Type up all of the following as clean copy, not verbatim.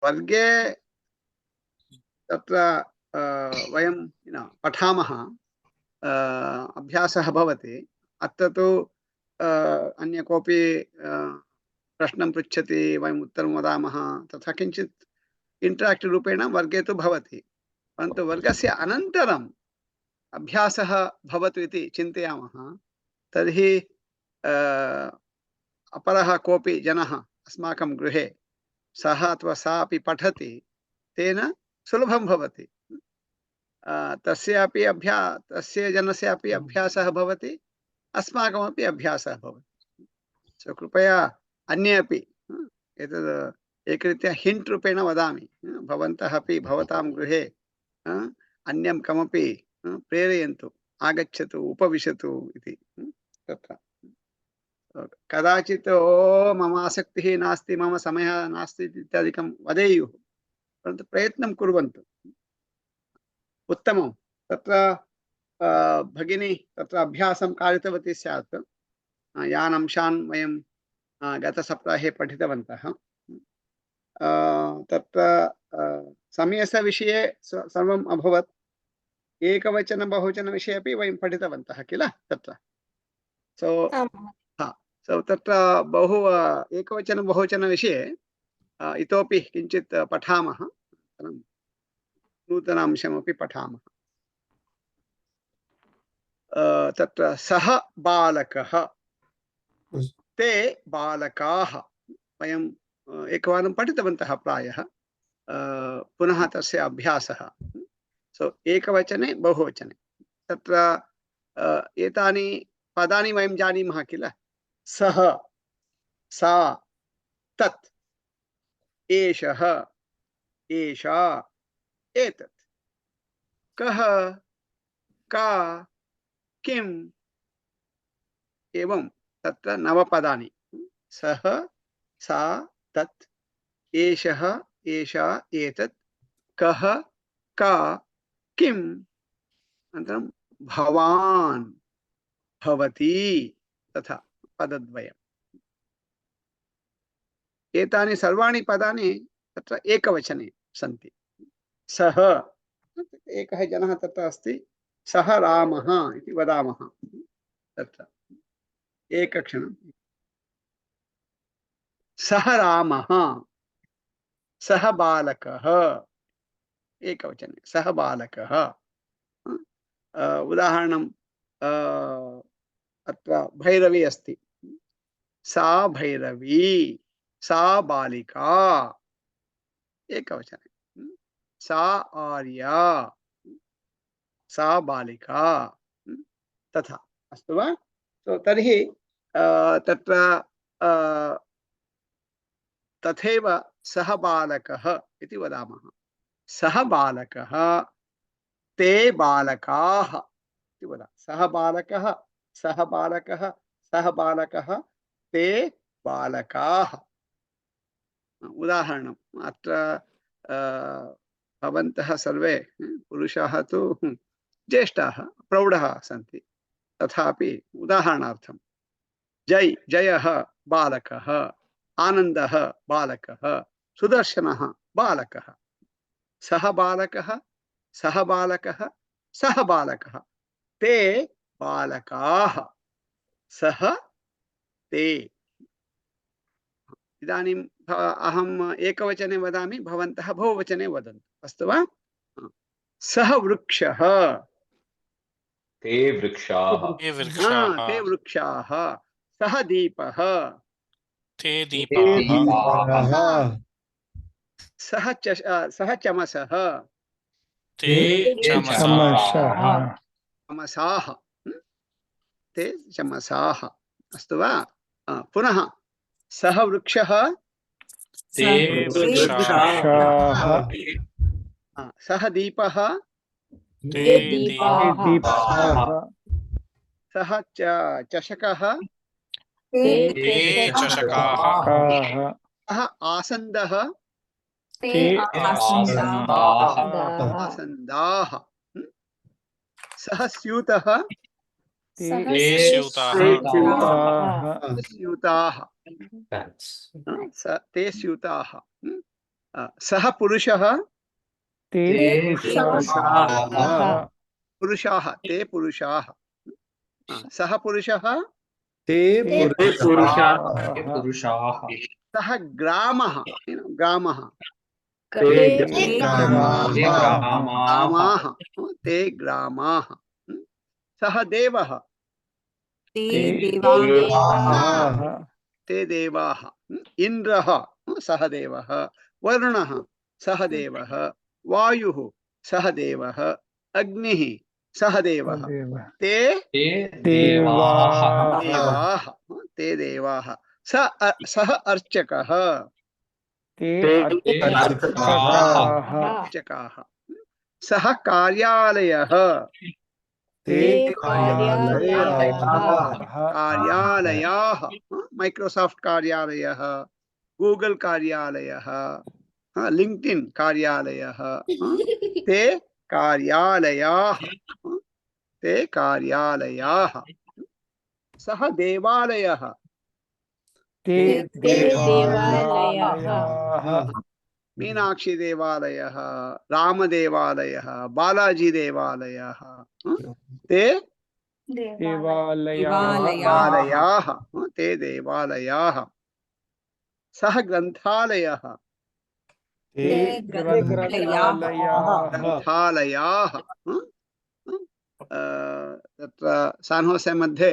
वर्गे तत्र वयं पठामः, अभ्यासः भवति। अत्र तु अन्य कोऽपि प्रश्नं पृच्छति, वयम् उत्तरं वदामः, तथा किञ्चित् इंटराक्टिव् रूपेण वर्गे तु भवति। परन्तु वर्गस्य अनन्तरम् अभ्यासः भवतु इति चिन्तयामः तर्हि अपरः कोऽपि जनः अस्माकं गृहे सः अथवा सा अपि पठति, तेन सुलभं भवति। तस्य जनस्यापि अभ्यासः भवति, अस्माकमपि अभ्यासः भवति। सो कृपया अन्ये अपि एतद् एकरीत्या हिंट रूपेण वदामि, भवन्तः अपि भवतां गृहे अन्यं कमपि प्रेरयन्तु, आगच्छतु, उपविशतु इति। तत्र कदाचित् मम आसक्तिः नास्ति, मम समयः नास्ति इत्यादिकं वदेयुः, परन्तु प्रयत्नं कुर्वन्तु। उत्तमं। तत्र भगिनी तत्र अभ्यासं कारितवती स्यात्। यान् अंशान् वयं गतसप्ताहे पठितवन्तः। तत्र समयस्य विषये सर्वम् अभवत्। एकवचन बहुवचन विषये अपि वयं पठितवन्तः किल तत्र। सो तत्र एकवचन बहुवचन विषये इतोपि किञ्चित् पठामः, नूतन अंशमपि पठामः। तत्र सः बालकः, ते बालकाः, वयं एकवारं पठितवन्तः प्रायः, पुनः तस्य अभ्यासः। सो एकवचने बहुवचने तत्र एतानि पदानि वयं जानीमः किल। सः, सा, तत्, एषः, एषा, एतत्, कः, का, किम्, एवं तत्र नवपदानि। सः, सा, तत्, एषः, एषा, एतत्, कः, का, किम्, अनन्तरं भवान्, भवती, तथा पदद्वयम्। एतानि सर्वाणि पदानि तत्र एकवचने सन्ति। सः, एकः जनः तत्र अस्ति, सः रामः इति वदामः। तत्र एकक्षणं। सः रामः, सः बालकः, एकवचने सः बालकः। उदाहरणं अत्र भैरवी अस्ति, सा भैरवी, सा बालिका, एकवचने। सा आर्या, सा बालिका, तथा। अस्तु वा? तो तर्हि तत्र तथैव सः बालकः इति वदामः। सः बालकः, ते बालकाः इति वदामः। सः बालकः, सः बालकः, सः बालकः, ते बालकाः। उदाहरणम् अत्र भवन्तः सर्वे पुरुषाः तु ज्येष्ठाः प्रौढाः सन्ति, तथापि उदाहरणार्थं जयः बालकः, आनन्दः बालकः, सुदर्शनः बालकः। सः बालकः, सः बालकः, सः बालकः, ते बालकाः, सः, ते। इदानीं अहम् एकवचने वदामि, भवन्तः बहुवचने वदन्तु। अस्तु वा? सः वृक्षः, ते वृक्षाः, ते वृक्षाः। सः दीपः, ते दीपाः। सः चमसः, ते चमसाः। चमसाः, ते चमसाः। अस्तु वा? पुनः सः वृक्षः, ते वृक्षाः। सः दीपः, ते दीपाः। सः चषकः, ते चषकाः। सः आसन्दः, ते आसन्दाः। सः स्यूतः, ते स्यूताः। स्यूताः, ते स्यूताः। सः पुरुषः ते पुरुषाः पुरुषाः ते पुरुषाः सः पुरुषः ते पुरुषाः सः ग्रामः ग्रामः ते ग्रामाः ग्रामाः ते ग्रामाः सः देवः ते देवाः ते देवाः इन्द्रः सः देवः वरुणः सः देवः वायुः सः देवः अग्निः सः देवः ते देवाः देवाः ते देवाः सः अर्चकः ते अर्चकाः सः कार्यालयः ते कार्यालयाः माइक्रोसॉफ्ट कार्यालयः गूगल कार्यालयः लिंक्डइन कार्यालयः ते कार्यालयाः सः देवालयः ते देवालयाः मीनाक्षी देवालयः रामदेवालयः बालाजी देवालयः ते देवालयाः ते देवालयाः सः ग्रन्थालयः ग्रन्थालयाः तत्र सान् होसे मध्ये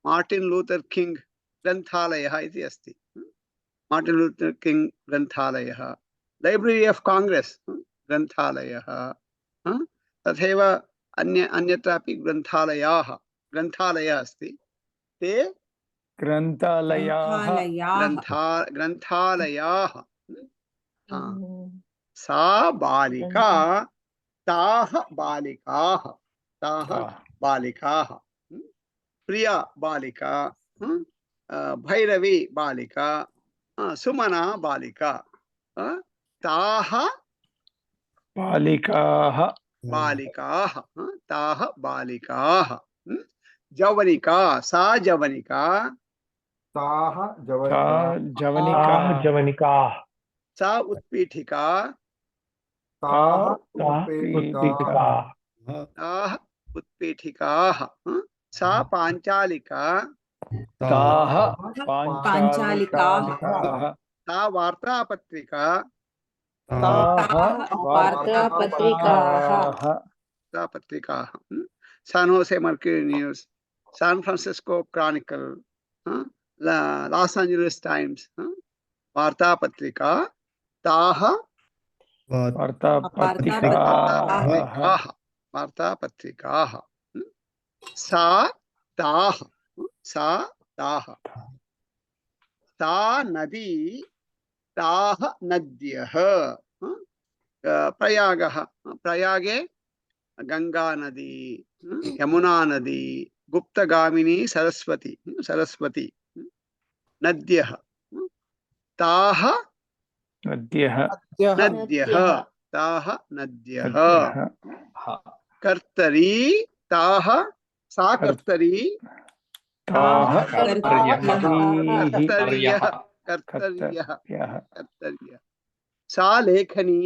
मार्टिन् लूथर् किङ्ग् ग्रन्थालयः इति अस्ति मार्टिन् लूथर् किङ्ग् ग्रन्थालयः लैब्ररी ऑफ कांग्रेस ग्रन्थालयः तथैव अन्यत्रापि ग्रन्थालयः अस्ति ते ग्रन्थालयाः सा बालिका ताः बालिकाः प्रिया बालिका भैरवी बालिका सुमना बालिका ताः बालिकाः जवनिका सा जवनिका ताः जवनिका सा उत्पीठिका उत्पीठिकाः सा पांचालिका सा वार्तापत्रिका San Jose Mercury News, San Francisco Chronicle, Los Angeles Times, वार्तापत्रिका ताः वार्तापत्रिकाः सा ताः सा नदी ताः नद्यः प्रयागे गंगा नदी यमुना नदी गुप्तगामिनी सरस्वती नद्यः ताः नद्यः कर्तरी ताः सा कर्तरी कर्तर्यः सा लेखनी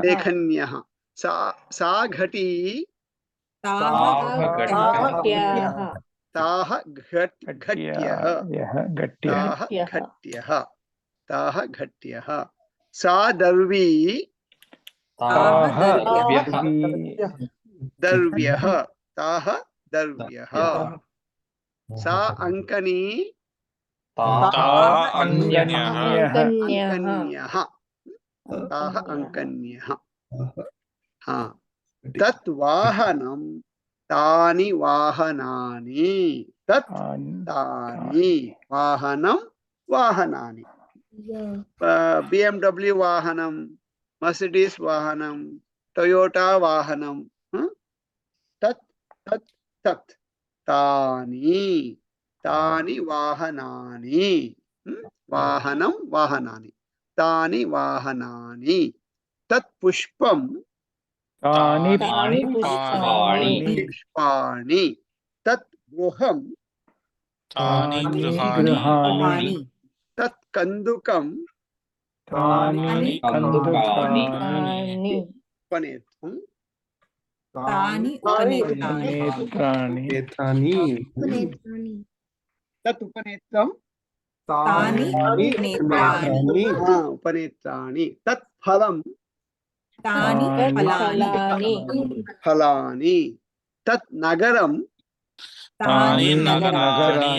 लेखन्यः सा घटी ताः घट्यः सा दर्वी दर्व्यः ताः दर्व्यः सा अंकनी अंकन्यः ताः अंकन्यः तत् वाहनं तानि वाहनानि तानि वाहनानि BMW वाहनं मर्सिडीस् वाहनं टोयोटा वाहनं तत् तानि वाहनानि तानि वाहनानि तत् पुष्पं पुष्पाणि तत् गृहं गृहाणि तत् कंदुकं तानि कंदुकानि कंदुकानि उपनेत्रं तानि उपनेत्राणि नेत्राणि तत् उपनेत्रं तानि नेत्राणि उपनेत्राणि तत् फलं तानि फलानि फलानि तत् नगरं तानि नगराणि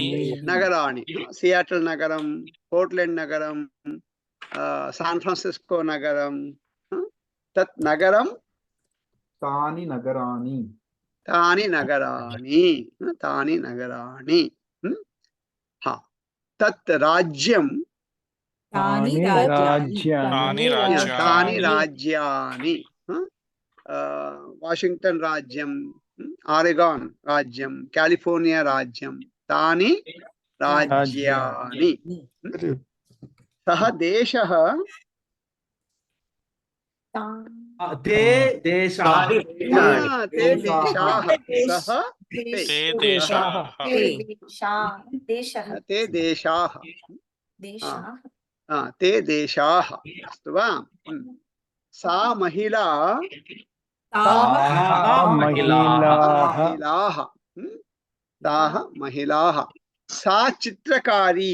नगराणि सियाटल नगरं पोर्टलैंड नगरं सैन फ्रांसिस्को नगरं तत् नगरं तानि नगराणि तानि नगराणि हा तत् राज्यं तानि राज्यानि वाशिंगटन राज्यं ऑरेगॉन राज्यं कैलिफोर्निया राज्यं तानि राज्यानि सः देशः ते देशाः ते देशाः सः ते देशाः ते देशाः अस्तु वा सा महिला ताः महिलाः सा चित्रकारी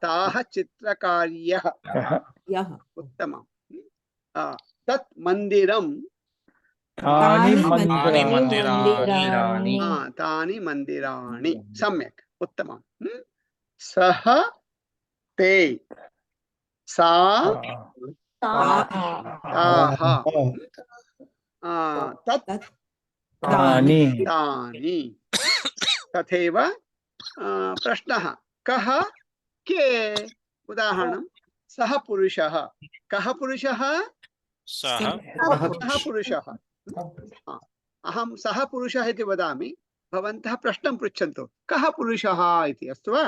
ताः चित्रकार्यः उत्तमम् तत् मन्दिरं तानि मन्दिराणि सम्यक् उत्तमम् सः ते सा ताः तत् तानि तानि तथैव प्रश्नः कः के उदाहरणं सः पुरुषः कः पुरुषः सः पुरुषः अहं सः पुरुषः इति वदामि भवन्तः प्रश्नं पृच्छन्तु कः पुरुषः इति अस्तु वा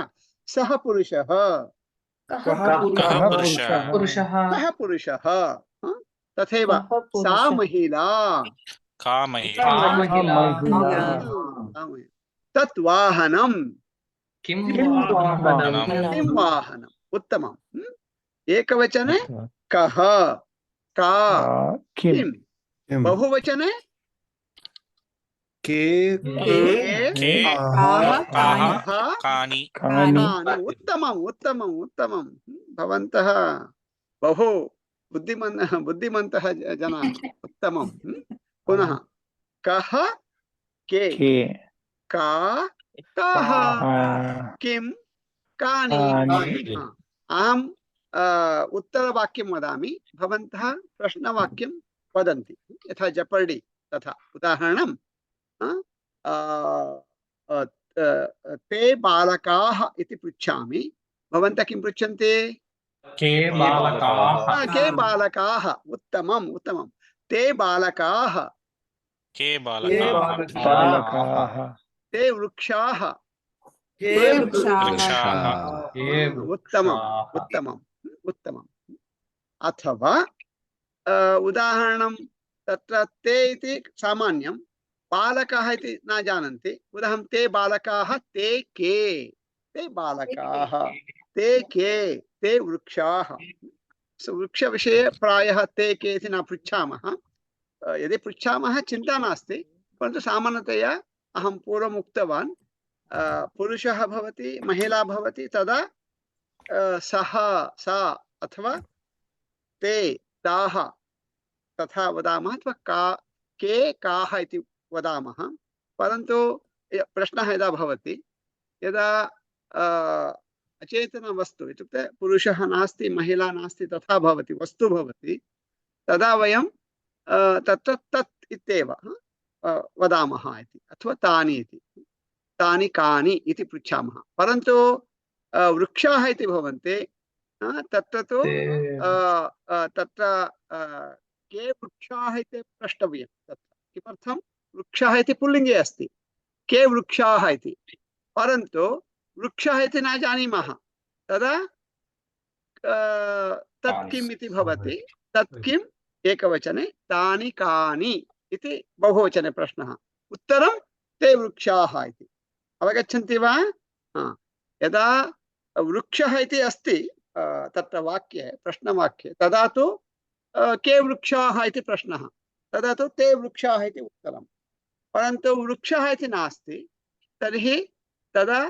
सः पुरुषः कः पुरुषः तथैव सा महिला तत् वाहनं किं वाहनम् उत्तमम् एकवचने कः का किं बहुवचने के कानि उत्तमम् भवन्तः बहु बुद्धिमन्तः जनाः उत्तमं पुनः कः के का काः किं कानि अहं उत्तरवाक्यं वदामि भवन्तः प्रश्नवाक्यं वदन्ति यथा जपर्डी तथा उदाहरणं ते बालकाः इति पृच्छामि भवन्तः किं पृच्छन्ति के बालकाः उत्तमम् ते बालकाः ते वृक्षाः उत्तमम् अथवा उदाहरणं तत्र ते इति सामान्यं बालकाः इति न जानन्ति उदाहरणं ते बालकाः ते के ते बालकाः ते के ते वृक्षाः वृक्षविषये प्रायः ते के इति न पृच्छामः यदि पृच्छामः चिन्ता नास्ति परन्तु सामान्यतया अहं पूर्वम् उक्तवान् पुरुषः भवति महिला भवति तदा सः सा अथवा ते ताः तथा वदामः अथवा के काः इति वदामः परन्तु प्रश्नः यदा भवति यदा अचेतन वस्तु इत्युक्ते पुरुषः नास्ति महिला नास्ति तथा भवति वस्तु भवति तदा वयं तत्र तत् इत्येव वदामः इति अथवा तानि इति तानि कानि इति पृच्छामः परन्तु वृक्षाः इति भवन्ति तत्र तु तत्र के वृक्षाः इति प्रष्टव्यं तत्र किमर्थं वृक्षाः इति पुल्लिङ्गे अस्ति के वृक्षाः इति परन्तु वृक्षः इति न जानीमः तदा तत् किम् इति भवति तत् किम् एकवचने तानि कानि इति बहुवचने प्रश्नः उत्तरं ते वृक्षाः इति अवगच्छन्ति वा? यदा वृक्षः इति अस्ति तत्र वाक्ये प्रश्नवाक्ये तदा तु के वृक्षाः इति प्रश्नः, तदा तु ते वृक्षाः इति उत्तरं। परन्तु वृक्षः इति नास्ति, तर्हि तदा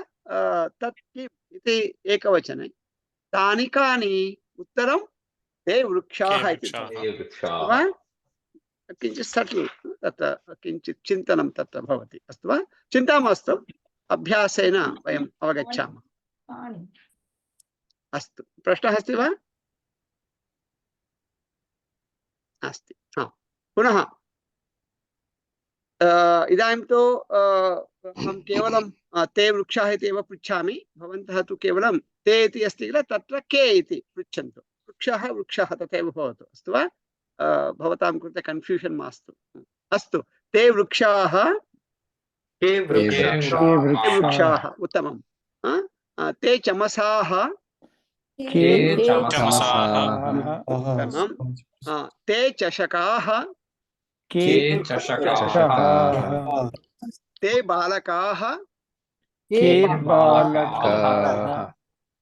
तत् किम् इति एकवचने तानि कानि उत्तरं ते वृक्षाः इति वा? किञ्चित् सटल् तत्र किञ्चित् चिन्तनं तत्र भवति, अस्तु वा? चिन्ता मास्तु, अभ्यासेन वयम् अवगच्छामः। अस्तु, प्रश्नः अस्ति वा? अस्ति। पुनः इदानीं तु अहं केवलं ते वृक्षाः इति एव पृच्छामि, भवन्तः तु केवलं ते इति अस्ति किल, तत्र के इति पृच्छन्तु। वृक्षः वृक्षः तथैव भवतु, अस्तु वा? भवतां कृते कन्फ्यूषन् मास्तु। अस्तु, ते वृक्षाः, के वृक्षाः, उत्तमं। ते चमसाः, उत्तमं। ते चषकाः, ते बालकाः,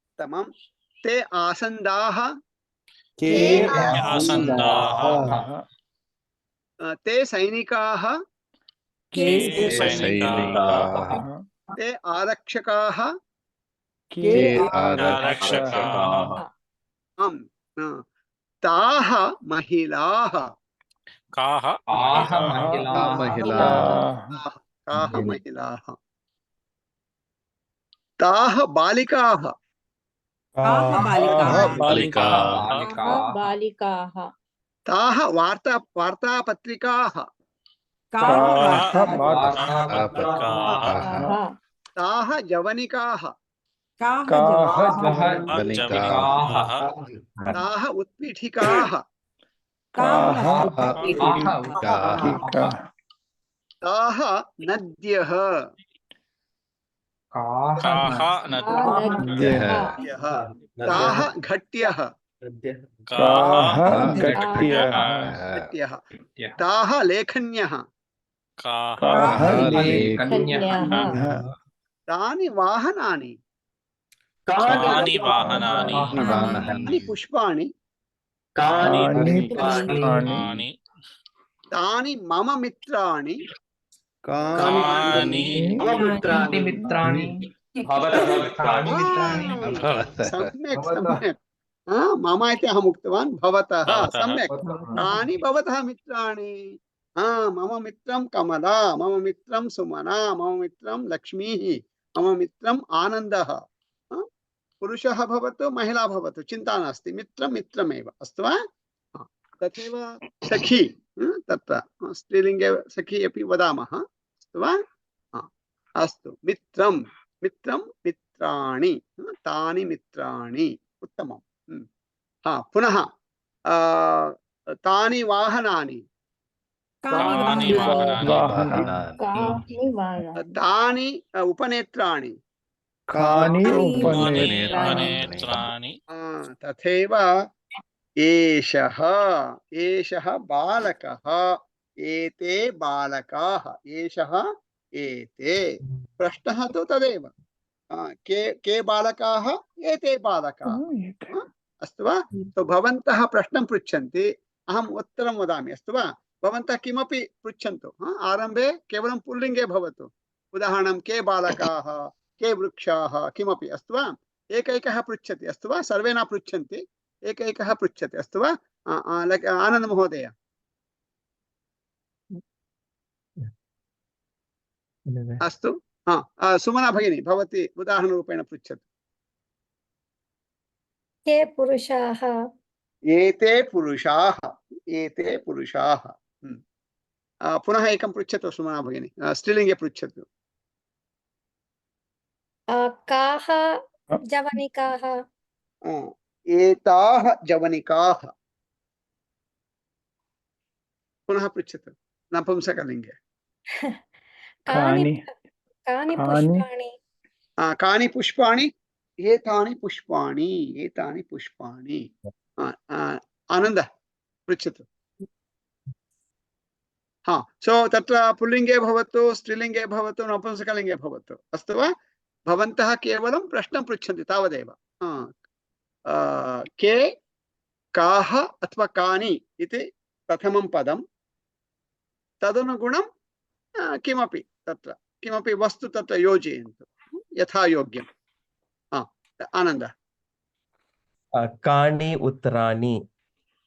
उत्तमं। ते आसन्दाः, ते सैनिकाः, ते आरक्षकाः, ताः महिलाः, ताः बालिकाः, ताः वार्तापत्रिकाः, ताः जवनिकाः, ताः उत्पीठिकाः, ताः नद्यः, ताः घट्यः, ताः लेखन्यः, तानि वाहनानि, तानि पुष्पाणि, तानि मम मित्राणि, सम्यक् सम्यक्। मम इति अहम् उक्तवान्, भवतः, सम्यक्। तानि भवतः मित्राणि, मम मित्रं कमला, मम मित्रं सुमना, मम मित्रं लक्ष्मीः, मम मित्रम् आनन्दः। पुरुषः भवतु महिला भवतु चिन्ता नास्ति, मित्रं मित्रमेव, अस्तु वा? तथैव सखी, तत्र स्त्रीलिङ्गे सखी अपि वदामः, अस्तु वा? अस्तु, मित्रं मित्रं मित्राणि, तानि मित्राणि, उत्तमं। पुनः तानि वाहनानि, तानि उपनेत्राणि, तथैव एषः एषः बालकः, एते बालकाः, एषः एते। प्रश्नः तु तदेव, के बालकाः, एते बालकाः, अस्तु वा? तो भवन्तः प्रश्नं पृच्छन्ति, अहम् उत्तरं वदामि, अस्तु वा? भवन्तः किमपि पृच्छन्तु, आरम्भे केवलं पुल्लिङ्गे भवतु, उदाहरणं के बालकाः, के वृक्षाः, किमपि, अस्तु वा? एकैकः पृच्छति, अस्तु वा? सर्वे न पृच्छन्ति, एकैकः पृच्छति, अस्तु वा? आनन्द महोदय। अस्तु, सुमना भगिनी, भवती उदाहरणरूपेण पृच्छतु। के पुरुषाः, एते पुरुषाः, एते पुरुषाः। पुनः एकं पृच्छतु सुमना भगिनी, स्त्रीलिङ्गे पृच्छतु। काः जवनिकाः, एताः जवनिकाः। पुनः पृच्छतु नपुंसकलिङ्गे। कानि पुष्पाणि, कानि पुष्पाणि, एतानि पुष्पाणि, एतानि पुष्पाणि। आनन्द पृच्छतु। हा सो तत्र पुल्लिङ्गे भवतु स्त्रीलिङ्गे भवतु नपुंसकलिङ्गे भवतु अस्तु वा भवन्तः केवलं प्रश्नं पृच्छन्ति तावदेव के काः अथवा कानि इति प्रथमं पदं तदनुगुणं किमपि तत्र किमपि वस्तु तत्र योजयन्तु यथा योग्यं आनन्द कानि उत्तराणि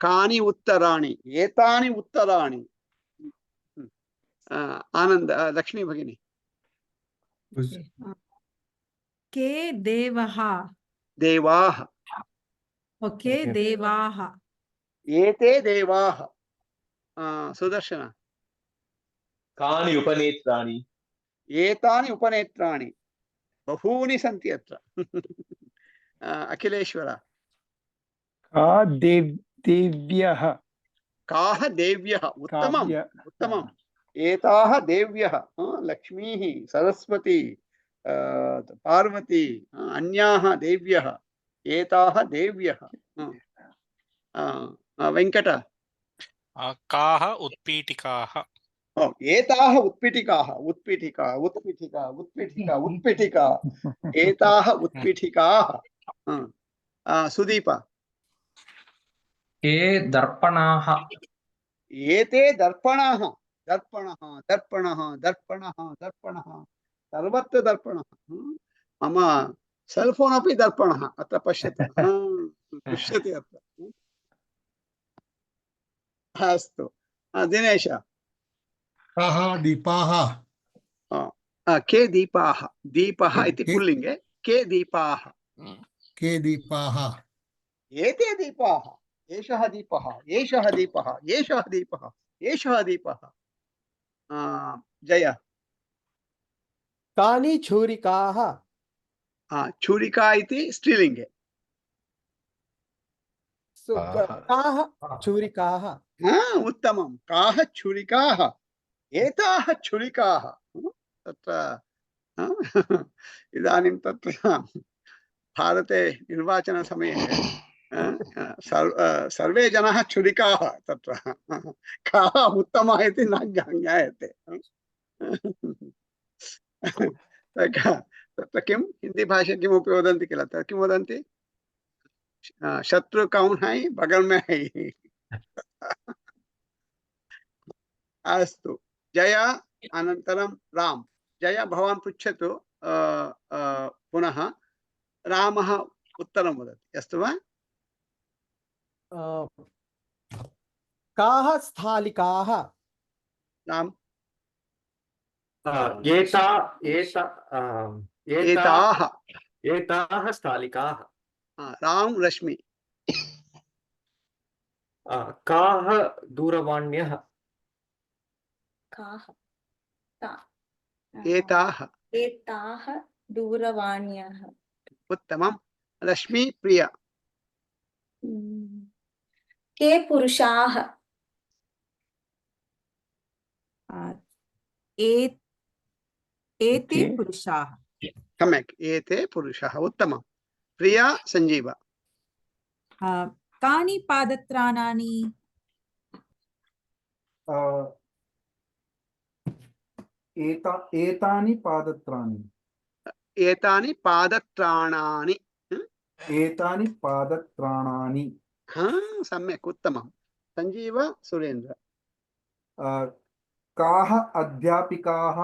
कानि उत्तराणि एतानि उत्तराणि आनन्द लक्ष्मी भगिनी के देवः देवाः ओके देवाः एते देवाः सुदर्शन कानि उपनेत्राणि एतानि उपनेत्राणि बहूनि सन्ति अत्र अखिलेश्वर का देव्यः काः देव्यः उत्तमम् काव्य उत्तमम् एताः देव्यः लक्ष्मीः सरस्वती पार्वती अन्याः देव्यः एताः देव्यः वेङ्कट काः उत्पीठिकाः एताः उत्पीठिकाः उत्पीठिका उत्पीठिका उत्पीठिका उत्पीठिका एताः उत्पीठिकाः सुदीप के दर्पणाः एते दर्पणाः दर्पणः दर्पणः दर्पणः दर्पणः सर्वत्र दर्पणः मम सेल् फोन् अपि दर्पणः अत्र पश्यतु दृश्यते अत्र अस्तु दिनेश काः दीपाः के दीपाः दीपः इति पुल्लिङ्गे के दीपाः के दीपाः एते दीपाः एषः दीपः एषः दीपः एषः दीपः एषः दीपः जय कानि छूरिकाः छुरिका इति स्त्रीलिङ्गे काः छूरिकाः उत्तमं काः छुरिकाः एताः छुरिकाः तत्र इदानीं तत्र भारते निर्वाचनसमये सर्वे जनाः छुरिकाः तत्र काः उत्तमः इति न ज्ञायते तत्र किं हिंदी भाषा किमपि वदन्ति किल तत्र किं वदन्ति शत्रु कौन है बगल में है अस्तु जय अनन्तरं राम जय भवान् पृच्छतु पुनः रामः उत्तरं वदति अस्तु वा काः स्थालिकाः राम एताः स्थालिकाः राम रश्मि काः दूरवाण्यः काः एताः एताः दूरवाण्यः उत्तमं रश्मि प्रिया के पुरुषाः एते पुरुषाः सम्यक् एते पुरुषाः उत्तमं प्रिया संजीव कानि पादत्राणानि एतानि पादत्राणि एतानि पादत्राणानि एतानि पादत्राणानि सम्यक् उत्तमं संजीव सुरेन्द्र काः अध्यापिकाः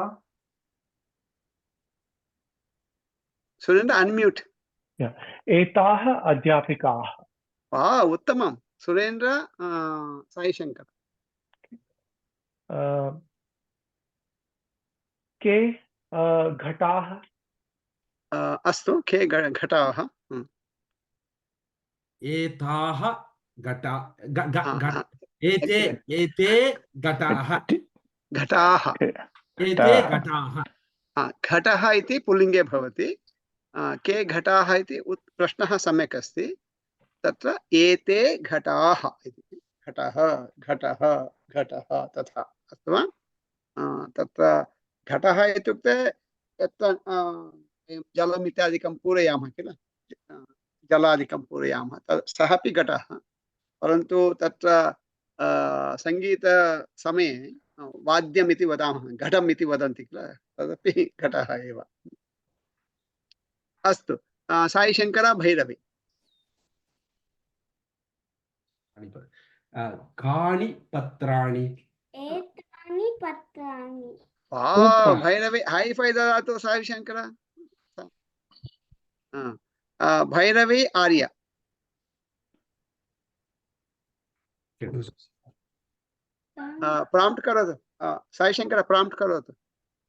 सुरेन्द्र अनम्यूट एताः अध्यापिकाः उत्तमं सुरेन्द्र साई शंकर के घटाः अस्तु के घटाः एताः एते घटाः घटाः एते घटाः घटः इति पुल्लिङ्गे भवति के घटाः इति प्रश्नः सम्यक् अस्ति तत्र एते घटाः इति घटः घटः घटः तथा अस्तु वा तत्र घटः इत्युक्ते यत्र जलम् इत्यादिकं पूरयामः किल जलादिकं पूरयामः सः अपि घटः परन्तु तत्र सङ्गीतसमये वाद्यमिति वदामः, घटम् इति वदन्ति किल, तदपि घटः एव। अस्तु, साईशङ्कर भैरवी। कानि पत्राणि? एतानि पत्राणि। भैरवी हाई फाई ददातु साईशङ्कर। भैरवी आर्य। प्राम्प्ट् करोतु, साईशङ्कर प्राम्प्ट् करोतु।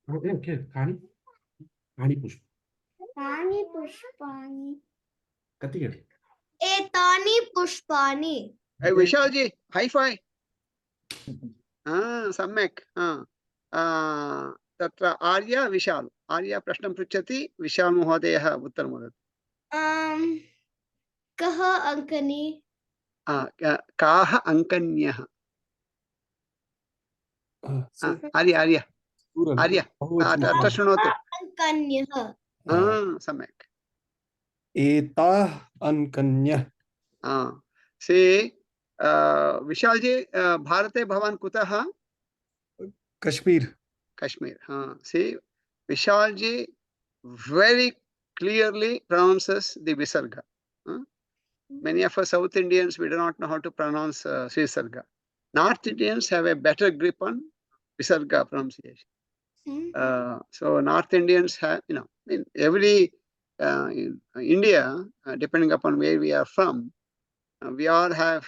कानि कानि पुष्पाणि। कति एतानि पुष्पाणि। विशाल जी हाई फाई। सम्यक्। तत्र आर्य विशाल, आर्य प्रश्नं पृच्छति, विशाल महोदयः उत्तरं वदति। कः अङ्कनी? काः अङ्कन्यः? आर्य आर्य आर्य अत्र शृणोतु। अङ्कन्यः। सम्यक्। एताः अङ्कन्यः। से विशाल जी, भारते भवान् कुतः? Kashmir. Kashmir. See, Vishal ji very clearly pronounces the Visarga. Many of us South Indians, we do not know how to pronounce Visarga. North Indians have a better grip on Visarga pronunciation. So North Indians have, in every in India, depending upon where we are from, we all have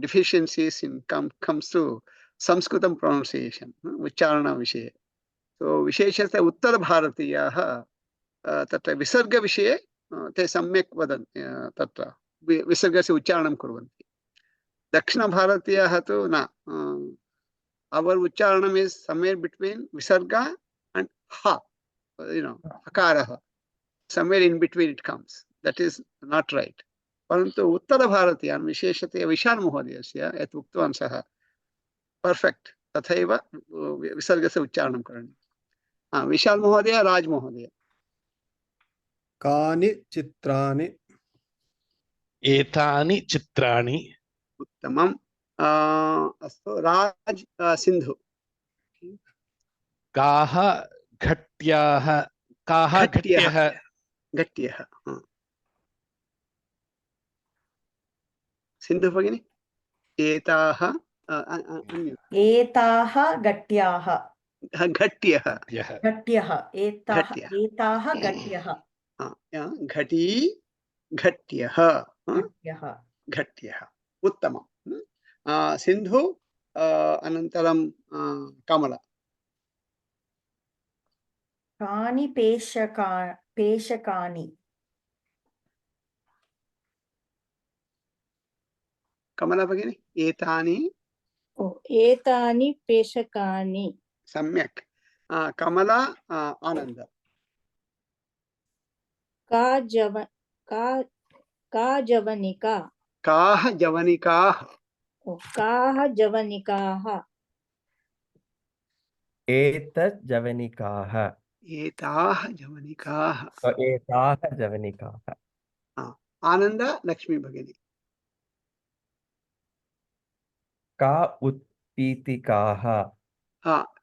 deficiencies in comes to संस्कृतं pronunciation, उच्चारण विषये. So विशेषतः उत्तरभारतीयाः तत्र विसर्गविषये ते सम्यक् वदन्ति, तत्र विसर्गस्य उच्चारणं कुर्वन्ति. दक्षिणभारतीयाः तु न. Our उच्चारणं is somewhere between visarga and ha, hakarah. Somewhere in between it comes. That is not right. परन्तु उत्तरभारतीयान् विशेषतया विशाल महोदयस्य यत् उक्तवान् सः पर्फेक्ट, तथैव विसर्गस्य उच्चारणं करणीयं। विशाल महोदय, राज महोदय। कानि चित्राणि? एतानि चित्राणि। उत्तमम्। अस्तु, राज सिन्धु। काः घट्याः? काः घट्यः? घट्यः। सिन्धु भगिनी। एताः एताः घट्याः। घट्यः। घट्यः। एताः घट्यः। घटी घट्यः। घट्यः। उत्तमं। सिन्धु अनन्तरं कमला। कानि पेषकानि? कमला भगिनी। एतानि। एतानि पेषकानि। सम्यक्। कमला आनन्द। का जवनिका? काः जवनिकाः? काः जवनिकाः? एतत् जवनिकाः। एताः जवनिकाः। एताः जवनिकाः। आनन्द लक्ष्मी भगिनी। का उत्पीठिकाः?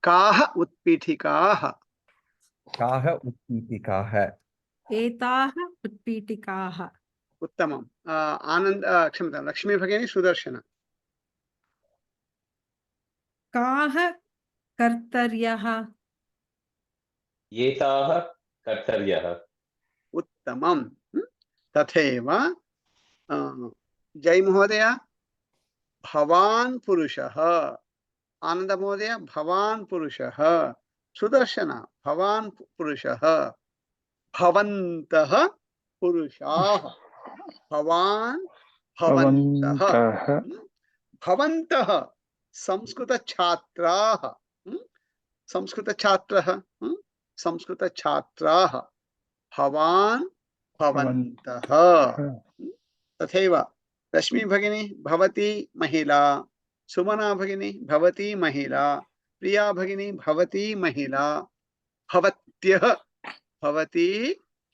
काः उत्पीठिकाः? काः उत्पीठिकाः? एताः उत्पीठिकाः। उत्तमम्। आनन्द क्षम्यतां, लक्ष्मी भगिनी। सुदर्शन। काः कर्तर्यः? एताः कर्तर्यः। उत्तमं। तथैव जय महोदय, भवान् पुरुषः। आनंद महोदय, भवान् पुरुषः। सुदर्शन, भवान् पुरुषः। भवन्तः पुरुषाः। भवान् भवन्तः। भवन्तः संस्कृतछात्राः। संस्कृतछात्रः संस्कृतछात्राः। भवान् भवन्तः। तथैव रश्मि भगिनी, भवती महिला। सुमना भगिनी, भवती महिला। प्रिया भगिनी, भवती महिला। भवत्यः, भवती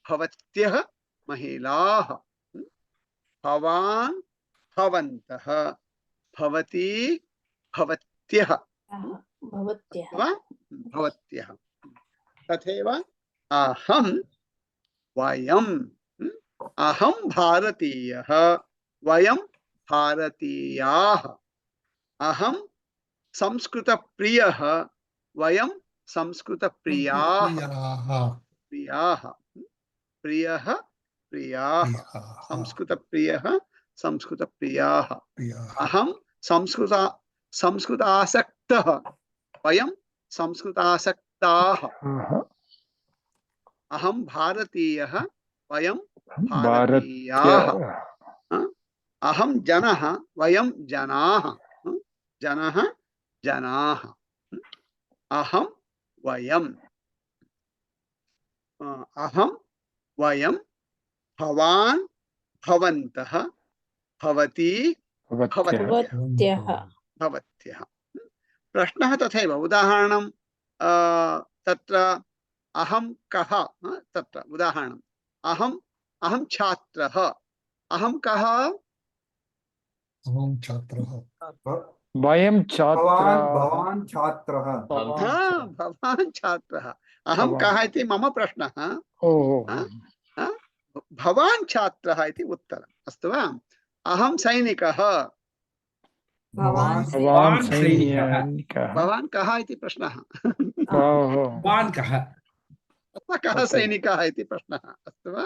भवत्यः महिलाः। भवान् भवन्तः। भवती भवत्यः। भवत्यः वा भवत्यः तथैव अहं वयं अहं भारतीयः वयं भारतीयाः अहं संस्कृतप्रियः वयं संस्कृतप्रियाः प्रियाः प्रियः प्रियाः संस्कृतप्रियः संस्कृतप्रियाः अहं संस्कृतासक्तः वयं संस्कृतासक्ताः अहं भारतीयः वयं भारतीयाः अहं जनः वयं जनाः जनः जनाः अहं वयं अहं वयं भवान् भवन्तः भवती भवत्यः भवत्यः प्रश्नः तथैव उदाहरणं तत्र अहं कः तत्र उदाहरणम् अहं छात्रः अहं कः अहं छात्रः वयं छात्राः भवान् छात्रः भवान् छात्रः अहं कः इति मम प्रश्नः भवान् छात्रः इति उत्तरम् अस्तु वा अहं सैनिकः भवान् भवान् कः इति प्रश्नः भवान् कः अथवा कः सैनिकः इति प्रश्नः अस्तु वा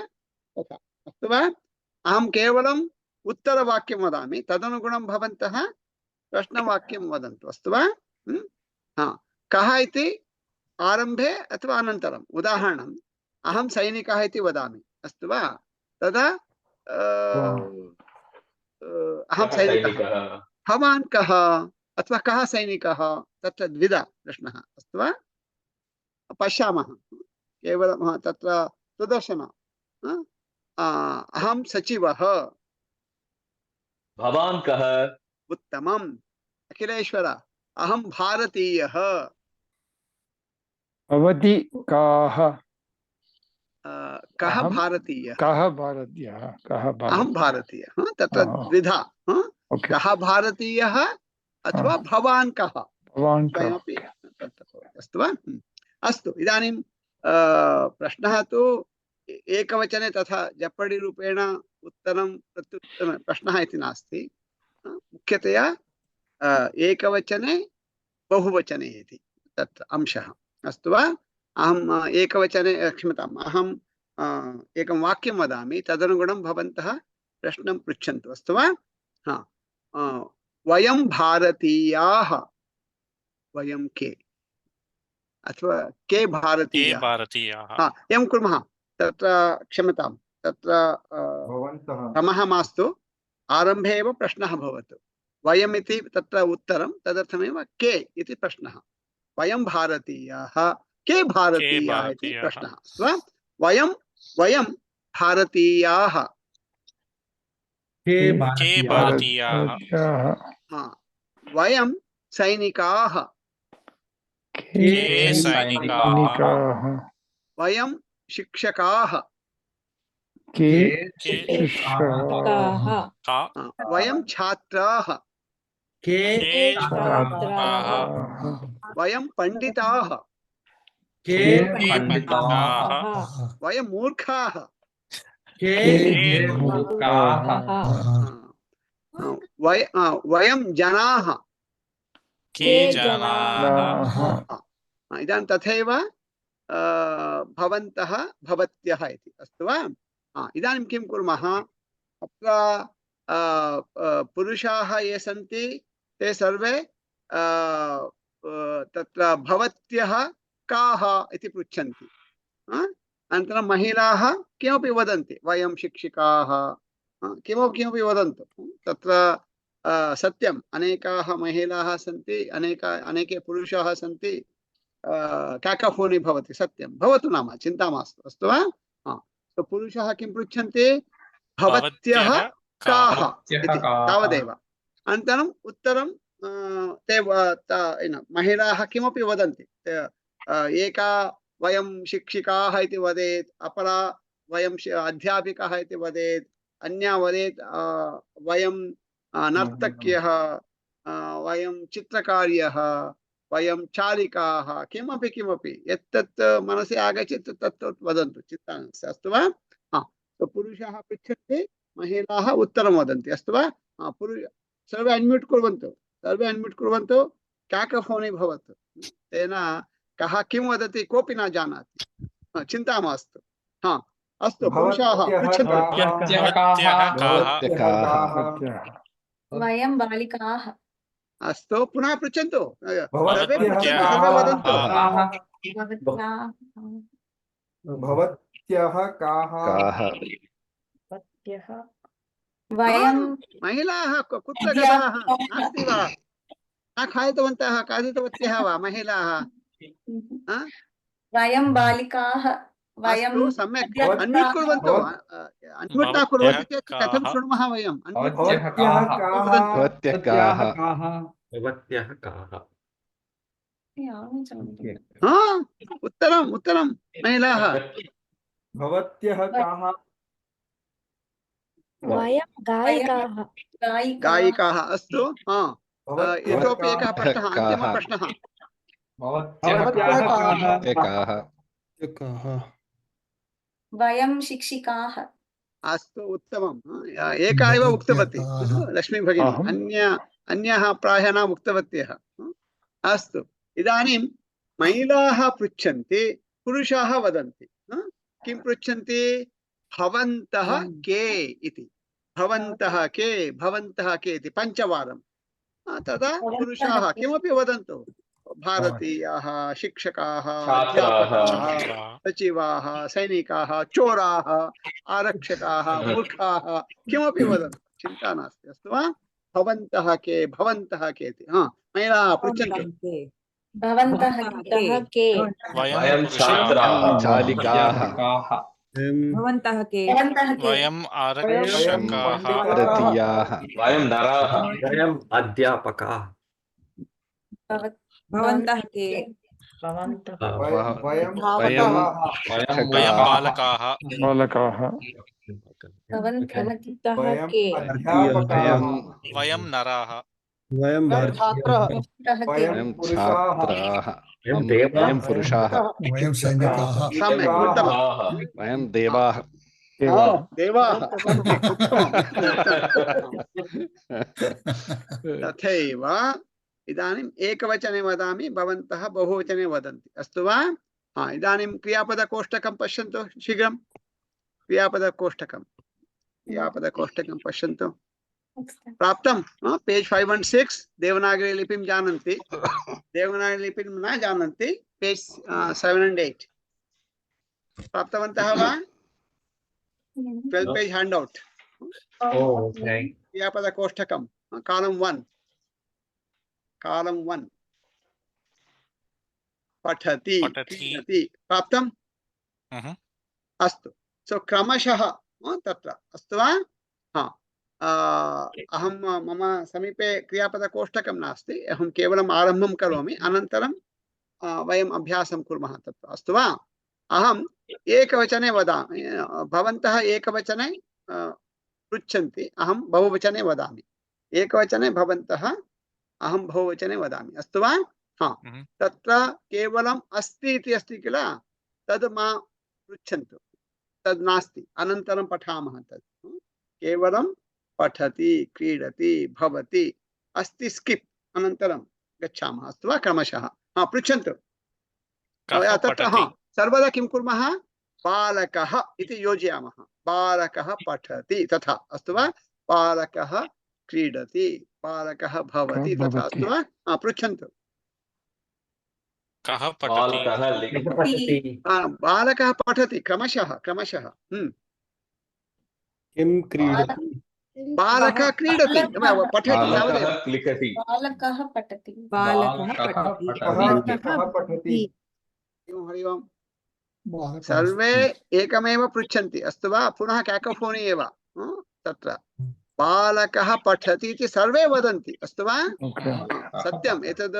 तथा अस्तु वा अहं केवलम् उत्तरवाक्यं वदामि तदनुगुणं भवन्तः प्रश्नवाक्यं वदन्तु अस्तु वा कः इति आरम्भे अथवा अनन्तरम् उदाहरणम् अहं सैनिकः इति वदामि अस्तु वा तदा अहं सैनिकः भवान् कः अथवा कः सैनिकः तत्र द्विधा प्रश्नः अस्तु वा पश्यामः केवलं तत्र सुदर्शन अहं सचिवः भवान् कः उत्तमम् अखिलेश्वर अहं भारतीयः भवती काः कः भारतीयः कः भारतीयः कः अहं भारतीयः तत्र द्विधा कः भारतीयः अथवा भवान् कः भवान् स्वयमपि अस्तु वा अस्तु इदानीं प्रश्नः तु एकवचने तथा जपडि रूपेण उत्तरं प्रत्युत्तरं प्रश्नः इति नास्ति मुख्यतया एकवचने बहुवचने इति तत्र अंशः अस्तु वा अहम् एकवचने क्षम्यताम् अहम् एकं वाक्यं वदामि तदनुगुणं भवन्तः प्रश्नं पृच्छन्तु अस्तु वा वयं भारतीयाः वयं के अथवा के भारतीयाः एवं कुर्मः तत्र क्षम्यतां तत्र क्रमः मास्तु आरम्भे एव प्रश्नः भवतु वयम् इति तत्र उत्तरं तदर्थमेव के इति प्रश्नः वयं भारतीयाः के भारतीयाः इति प्रश्नः वयं भारतीयाः के भारतीयाः वयं सैनिकाः वयं शिक्षकाः वयं छात्राः वयं पंडिताः वयं मूर्खाः वयं जनाः इदानीं तथैव भवन्तः भवत्यः इति अस्तु वा इदानीं किं कुर्मः अत्र पुरुषाः ये सन्ति ते सर्वे तत्र भवत्यः काः इति पृच्छन्ति अनन्तरं महिलाः किमपि वदन्ति वयं शिक्षिकाः किमपि वदन्तु तत्र सत्यम् अनेकाः महिलाः सन्ति अनेके पुरुषाः सन्ति काकाफोनी भवति सत्यं भवतु नाम चिन्ता मास्तु अस्तु वा पुरुषाः किं पृच्छन्ति भवत्यः काः इति तावदेव अनन्तरम् उत्तरं ते महिलाः किमपि वदन्ति एका वयं शिक्षिकाः इति वदेत् अपरा वयं अध्यापिकाः इति वदेत् अन्या वदेत् वयं नर्तक्यः वयं चित्रकार्यः वयं चालिकाः किमपि किमपि यत्तत् मनसि आगच्छति तत् वदन्तु चिन्ता नास्ति अस्तु वा तो पुरुषाः पृच्छन्ति महिलाः उत्तरं वदन्ति अस्तु वा सर्वे अन्म्यूट् कुर्वन्तु काकोफोनी भवतु तेन कः किं वदति कोऽपि न जानाति चिन्ता मास्तु अस्तु पुरुषाः पृच्छन्तु वयं बालिकाः अस्तु पुनः पृच्छन्तु सर्वे पृच्छन्तु सर्वे वदन्तु भवत्यः काः वयं महिलाः कुत्र गताः नास्ति वा न खादितवन्तः खादितवत्यः वा महिलाः वयं बालिकाः वयं अस्तु सम्यक् अन्म्यूट् कुर्वन्तु अन्म्यूट् न कुर्वन्ति चेत् कथं शृणुमः वयं उत्तरं महिलाः भवत्यः काः वयं गायिकाः गायिकाः अस्तु इतोपि एकः प्रश्नः अन्तिमः प्रश्नः वयं शिक्षिकाः अस्तु उत्तमम् एका एव उक्तवती लक्ष्मी भगिनी अन्याः प्रायः न उक्तवत्यः अस्तु इदानीं महिलाः पृच्छन्ति पुरुषाः वदन्ति किं पृच्छन्ति भवन्तः के इति भवन्तः के इति पञ्चवारं तदा पुरुषाः किमपि वदन्तु भारतीयाः शिक्षकाः अध्यापकाः सचिवाः सैनिकाः चोराः आरक्षकाः मूर्खाः किमपि वदन्तु चिन्ता नास्ति अस्तु वा भवन्तः के इति महिलाः पृच्छन्तु भवन्तः के वयं छात्राः चालिकाः भवन्तः के वयं आरक्षकाः भारतीयाः वयं नराः वयम् अध्यापकाः भवन्तः के वयं बालकाः भवन्तः वयम् के अध्यापकाः वयं नराः वयं छात्रः वयं छात्राः वयं सैनिकाः सम्यक् उत्तमम् वयं देवाः देवाः तथैव इदानीम् एकवचने वदामि भवन्तः बहुवचने वदन्ति अस्तु वा इदानीं क्रियापदकोष्टकं पश्यन्तु शीघ्रं क्रियापदकोष्टकं पश्यन्तु प्राप्तं पेज 5 and 6 देवनागरी लिपिं जानन्ति देवनागरी लिपिं न जानन्ति पेज 7 and 8 प्राप्तवन्तः वा 12 पेज हैंडआउट क्रियापदकोष्टकं कॉलम 1 पठति प्राप्तम् अस्तु सो क्रमशः तत्र अस्तु वा अहं मम समीपे क्रियापदकोष्टकं नास्ति अहं केवलम् आरम्भं करोमि अनन्तरं वयम् अभ्यासं कुर्मः तत्र अस्तु वा अहम् एकवचने वदामि भवन्तः एकवचने पृच्छन्ति अहं बहुवचने वदामि एकवचने भवन्तः अहं बहुवचने वदामि अस्तु वा तत्र केवलम् अस्ति इति अस्ति किल तद् मा पृच्छन्तु तद् नास्ति अनन्तरं पठामः तद् केवलं पठति क्रीडति भवति अस्ति स्किप् अनन्तरं गच्छामः अस्तु वा क्रमशः पृच्छन्तु तत्र सर्वदा किं कुर्मः बालकः इति योजयामः बालकः पठति तथा अस्तु वा बालकः क्रीडति बालकः भवति तथा अस्तु वा पृच्छन्तु बालकः पठति क्रमशः किं क्रीडति बालकः क्रीडति पठति बालकः पठति हरि ओम् सर्वे एकमेव पृच्छन्ति अस्तु वा पुनः कैकोफोनी एव तत्र बालकः पठति इति सर्वे वदन्ति अस्तु वा सत्यम् एतद्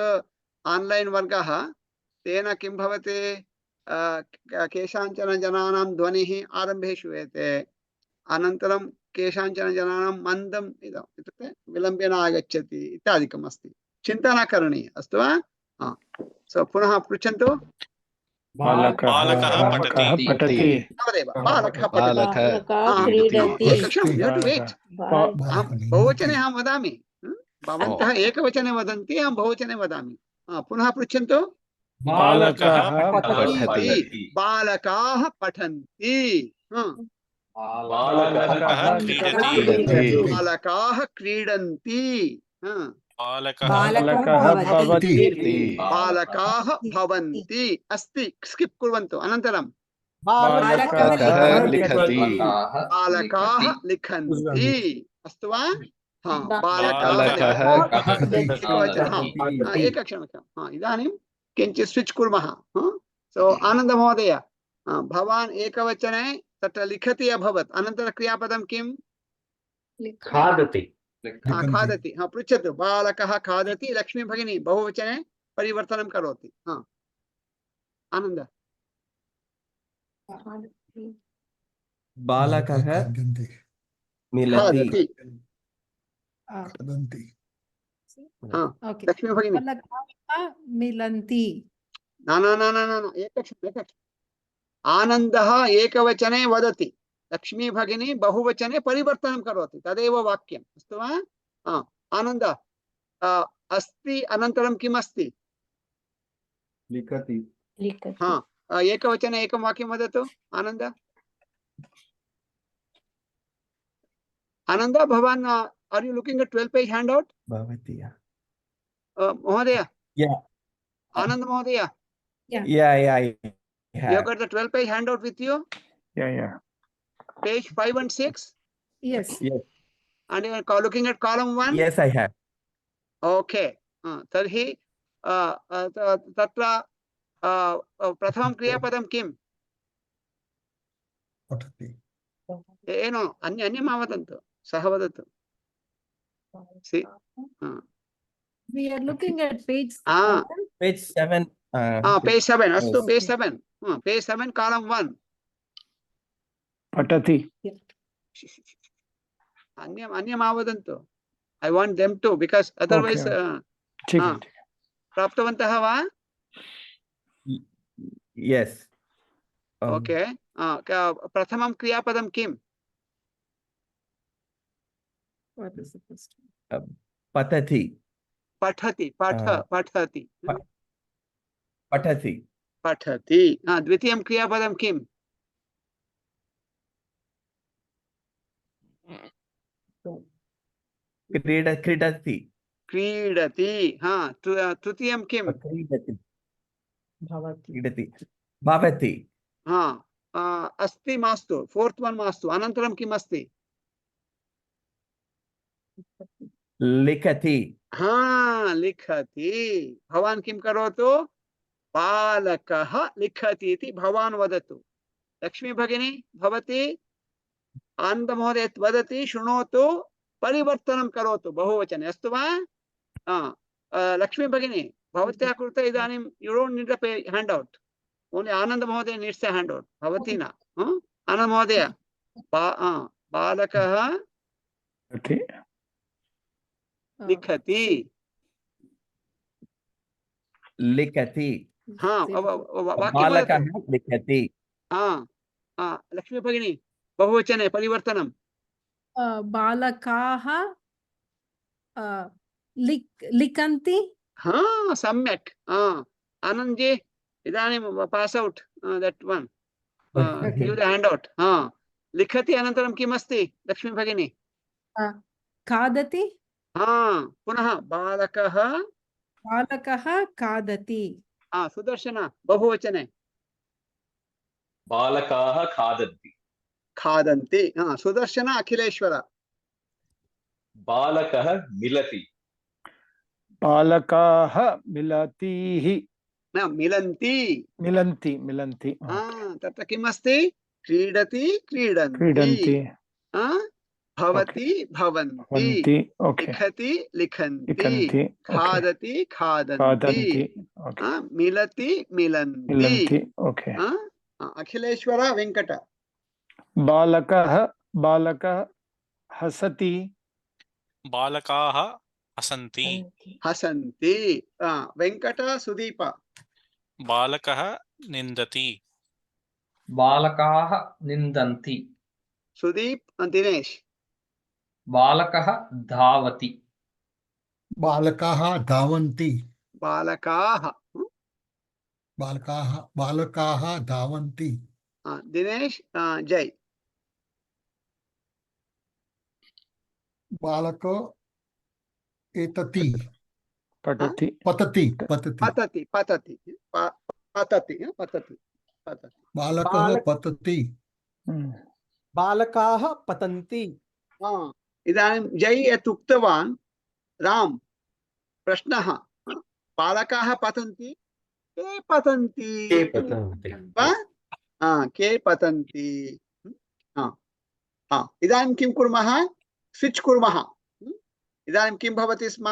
आन्लैन् वर्गः तेन किं भवति केषाञ्चन जनानां ध्वनिः आरम्भे श्रूयते अनन्तरं केषाञ्चन जनानां मन्दम् इत्युक्ते विलम्बेन आगच्छति इत्यादिकम् अस्ति चिन्ता न करणीया अस्तु वा सो पुनः पृच्छन्तु। बालकः पठति तावदेव बालकः पठति। बालकः क्रीडति एकक्षणं यू टु वेट्। बहुवचने अहं वदामि, भवन्तः एकवचने वदन्ति, अहं बहुवचने वदामि। पुनः पृच्छन्तु। बालकः पठति बालकाः पठन्ति। बालकः क्रीडति बालकाः क्रीडन्ति। बालकः भवति बालकाः भवन्ति। अस्ति, स्किप् कुर्वन्तु। अनन्तरं बालकः लिखति बालकाः लिखन्ति। अस्तु वा? बालकः एकक्षणम्। इदानीं किञ्चित् स्विच् कुर्मः। सो आनन्दमहोदय, भवान् एकवचने तत्र लिखति अभवत्, अनन्तरं क्रियापदं किं? खादति खादति। पृच्छतु। बालकः खादति। लक्ष्मी भगिनी बहुवचने परिवर्तनं करोति। आनन्द। बालकः खादन्ति मिलति खादन्ति ओके लक्ष्मी भगिनी बालकाः मिलन्ति न एकक्षणम्। आनन्दः एकवचने वदति, लक्ष्मी भगिनी बहुवचने परिवर्तनं करोति, तदेव वाक्यम्। अस्तु वा? आनन्द अस्ति, अनन्तरं किम् अस्ति? लिखति एकवचने एकं वाक्यं वदतु। आनन्द भवान् आर् यु लुकिङ्ग् एट् 12 पेज् हैंडआउट? भवति महोदय, आनन्द महोदय, you got the 12 page handout with you? Page 5 and 6? yes And you are looking at column 1? Yes, I have. Okay. तर्हि तत्र प्रथमं क्रियापदं किम्? पठति एनो अन्यं मा वदन्तु, सः वदतु। we are looking at page Page 7. page 7. अस्तु, page 7. Page 7 column 1. पठति अन्यं मा वदन्तु. I want them to, because otherwise प्राप्तवन्तः वा? Yes. Okay. प्रथमं क्रियापदं किम्? what is the first पठति पठति पठति पठति पठति। द्वितीयं क्रियापदं किम्? क्रीडति क्रीडति। तृतीयं किम्? क्रीडति भवति अस्ति मास्तु, फोर्थ वन मास्तु। अनन्तरं किम् अस्ति? लिखति लिखति। भवान् किं करोतु? बालकः लिखति इति भवान् वदतु। लक्ष्मी भगिनी भवती आनन्दमहोदय वदति, शृणोतु, परिवर्तनं करोतु बहुवचने। अस्तु वा? लक्ष्मी भगिनी भवत्याः कृते इदानीं you don't need a handout, only आनन्दमहोदय नीड्स अ हैंडआउट, भवती न। आनन्दमहोदय बालकः लिखति लिखति बालकः लिखति। लक्ष्मी भगिनी बहुवचने परिवर्तनं। बालकाः लिखन्ति। सम्यक्। आनंद जी इदानीं pass out that one, give the handout. लिखति अनन्तरं किम् अस्ति लक्ष्मी भगिनी? खादति। पुनः बालकः खादति। सुदर्शन बहुवचने बालकाः खादन्ति खादन्ति। सुदर्शन अखिलेश्वर बालकः मिलति बालकाः मिलतिः मिलन्ति तत्र किम् अस्ति? क्रीडति क्रीडन्ति भवति भवन्ति, लिखति लिखन्ति, खादति खादन्ति, मिलति मिलन्ति। अखिलेश्वर वेंकट बालकः हसति बालकाः हसन्ति हसन्ति वेंकट सुदीप बालकः निन्दति बालकाः निन्दन्ति सुदीप दिनेश बालकः धावति बालकाः धावन्ति बालकाः बालकाः धावन्ति दिनेश जय बालक एतति पठति पतति पतति पतति पतति पतति पतति बालकः पतति बालकाः पतन्ति इदानीं जय यत् उक्तवान् राम प्रश्नः बालकाः पतन्ति के पतन्ति के पतन्ति इदानीं किं कुर्मः स्विच कुर्मः इदानीं किं भवति स्म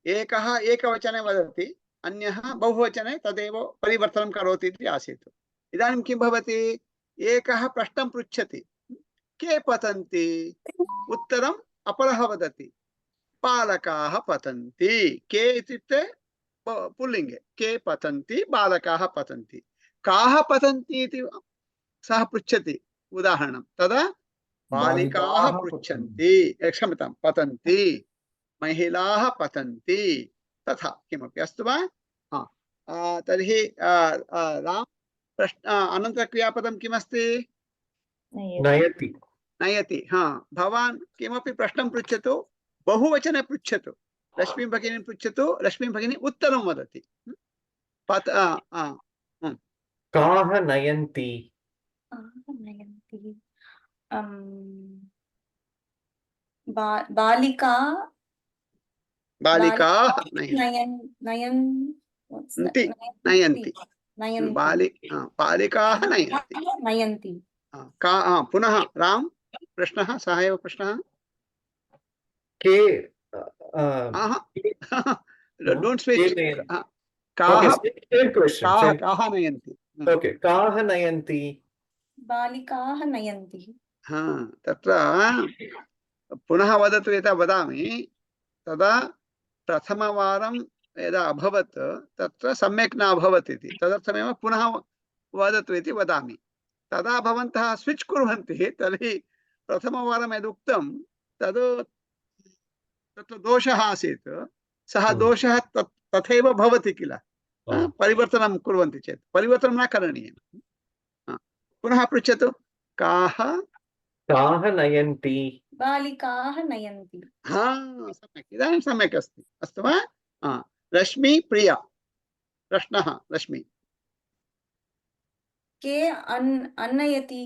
एकः एकवचने वदति अन्यः बहुवचने तदेव परिवर्तनं करोति इति आसीत् इदानीं किं भवति एकः प्रश्नं पृच्छति के पतन्ति उत्तरम् अपरः वदति बालकाः पतन्ति के इत्युक्ते पुल्लिङ्गे के पतन्ति बालकाः पतन्ति काः पतन्ति इति सः पृच्छति उदाहरणं तदा बालिकाः पृच्छन्ति क्षम्यतां पतन्ति महिलाः पतन्ति तथा किमपि अस्तु वा तर्हि राम प्रश्न अनन्तरक्रियापदं किमस्ति नयति नयति भवान् किमपि प्रश्नं पृच्छतु बहुवचने पृच्छतु रश्मि भगिनी पृच्छतु रश्मि भगिनी उत्तरं वदति काः नयन्ति बालिकाः नयन्ति बालिकाः नयन्ति पुनः राम प्रश्नः सः एव प्रश्नः के डोंट स्विच काः नयन्ति ओके काः नयन्ति बालिकाः नयन्ति तत्र पुनः वदतु यथा वदामि तदा प्रथमवारं यदा अभवत् तत्र सम्यक् न अभवत् इति तदर्थमेव पुनः वदतु इति वदामि तदा भवन्तः स्विच कुर्वन्ति तर्हि प्रथमवारं यदुक्तं तद् तत्र दोषः आसीत् सः दोषः तथैव भवति किल परिवर्तनं कुर्वन्ति चेत् परिवर्तनं न करणीयं पुनः पृच्छतु काः नयन्ति बालिकाः नयन्ति सम्यक् इदानीं सम्यक् अस्ति अस्तु वा रश्मि प्रिया प्रश्नः रश्मि के आनयति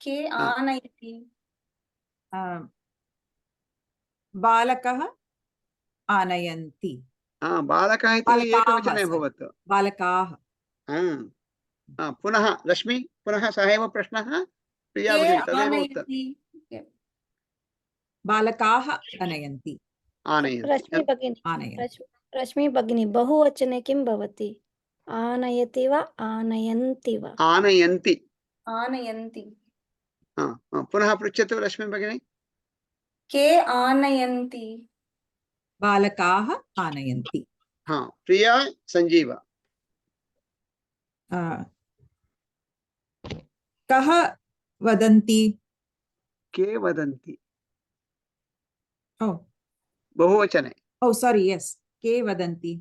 के आनयति बालकः आनयन्ति बालकः इति एकवचने भवत् बालकाः पुनः रश्मि पुनः सः एव प्रश्नः प्रिया भगिनी तदेव उत्तरं बालकाः आनयन्ति रश्मि भगिनी बहुवचने किं भवति आनयति वा आनयन्ति वा आनयन्ति पुनः पृच्छतु रश्मि भगिनी के आनयन्ति बालकाः आनयन्ति प्रिया संजीव कः वदन्ति के वदन्ति बहुवचने सारी यस के वदन्ति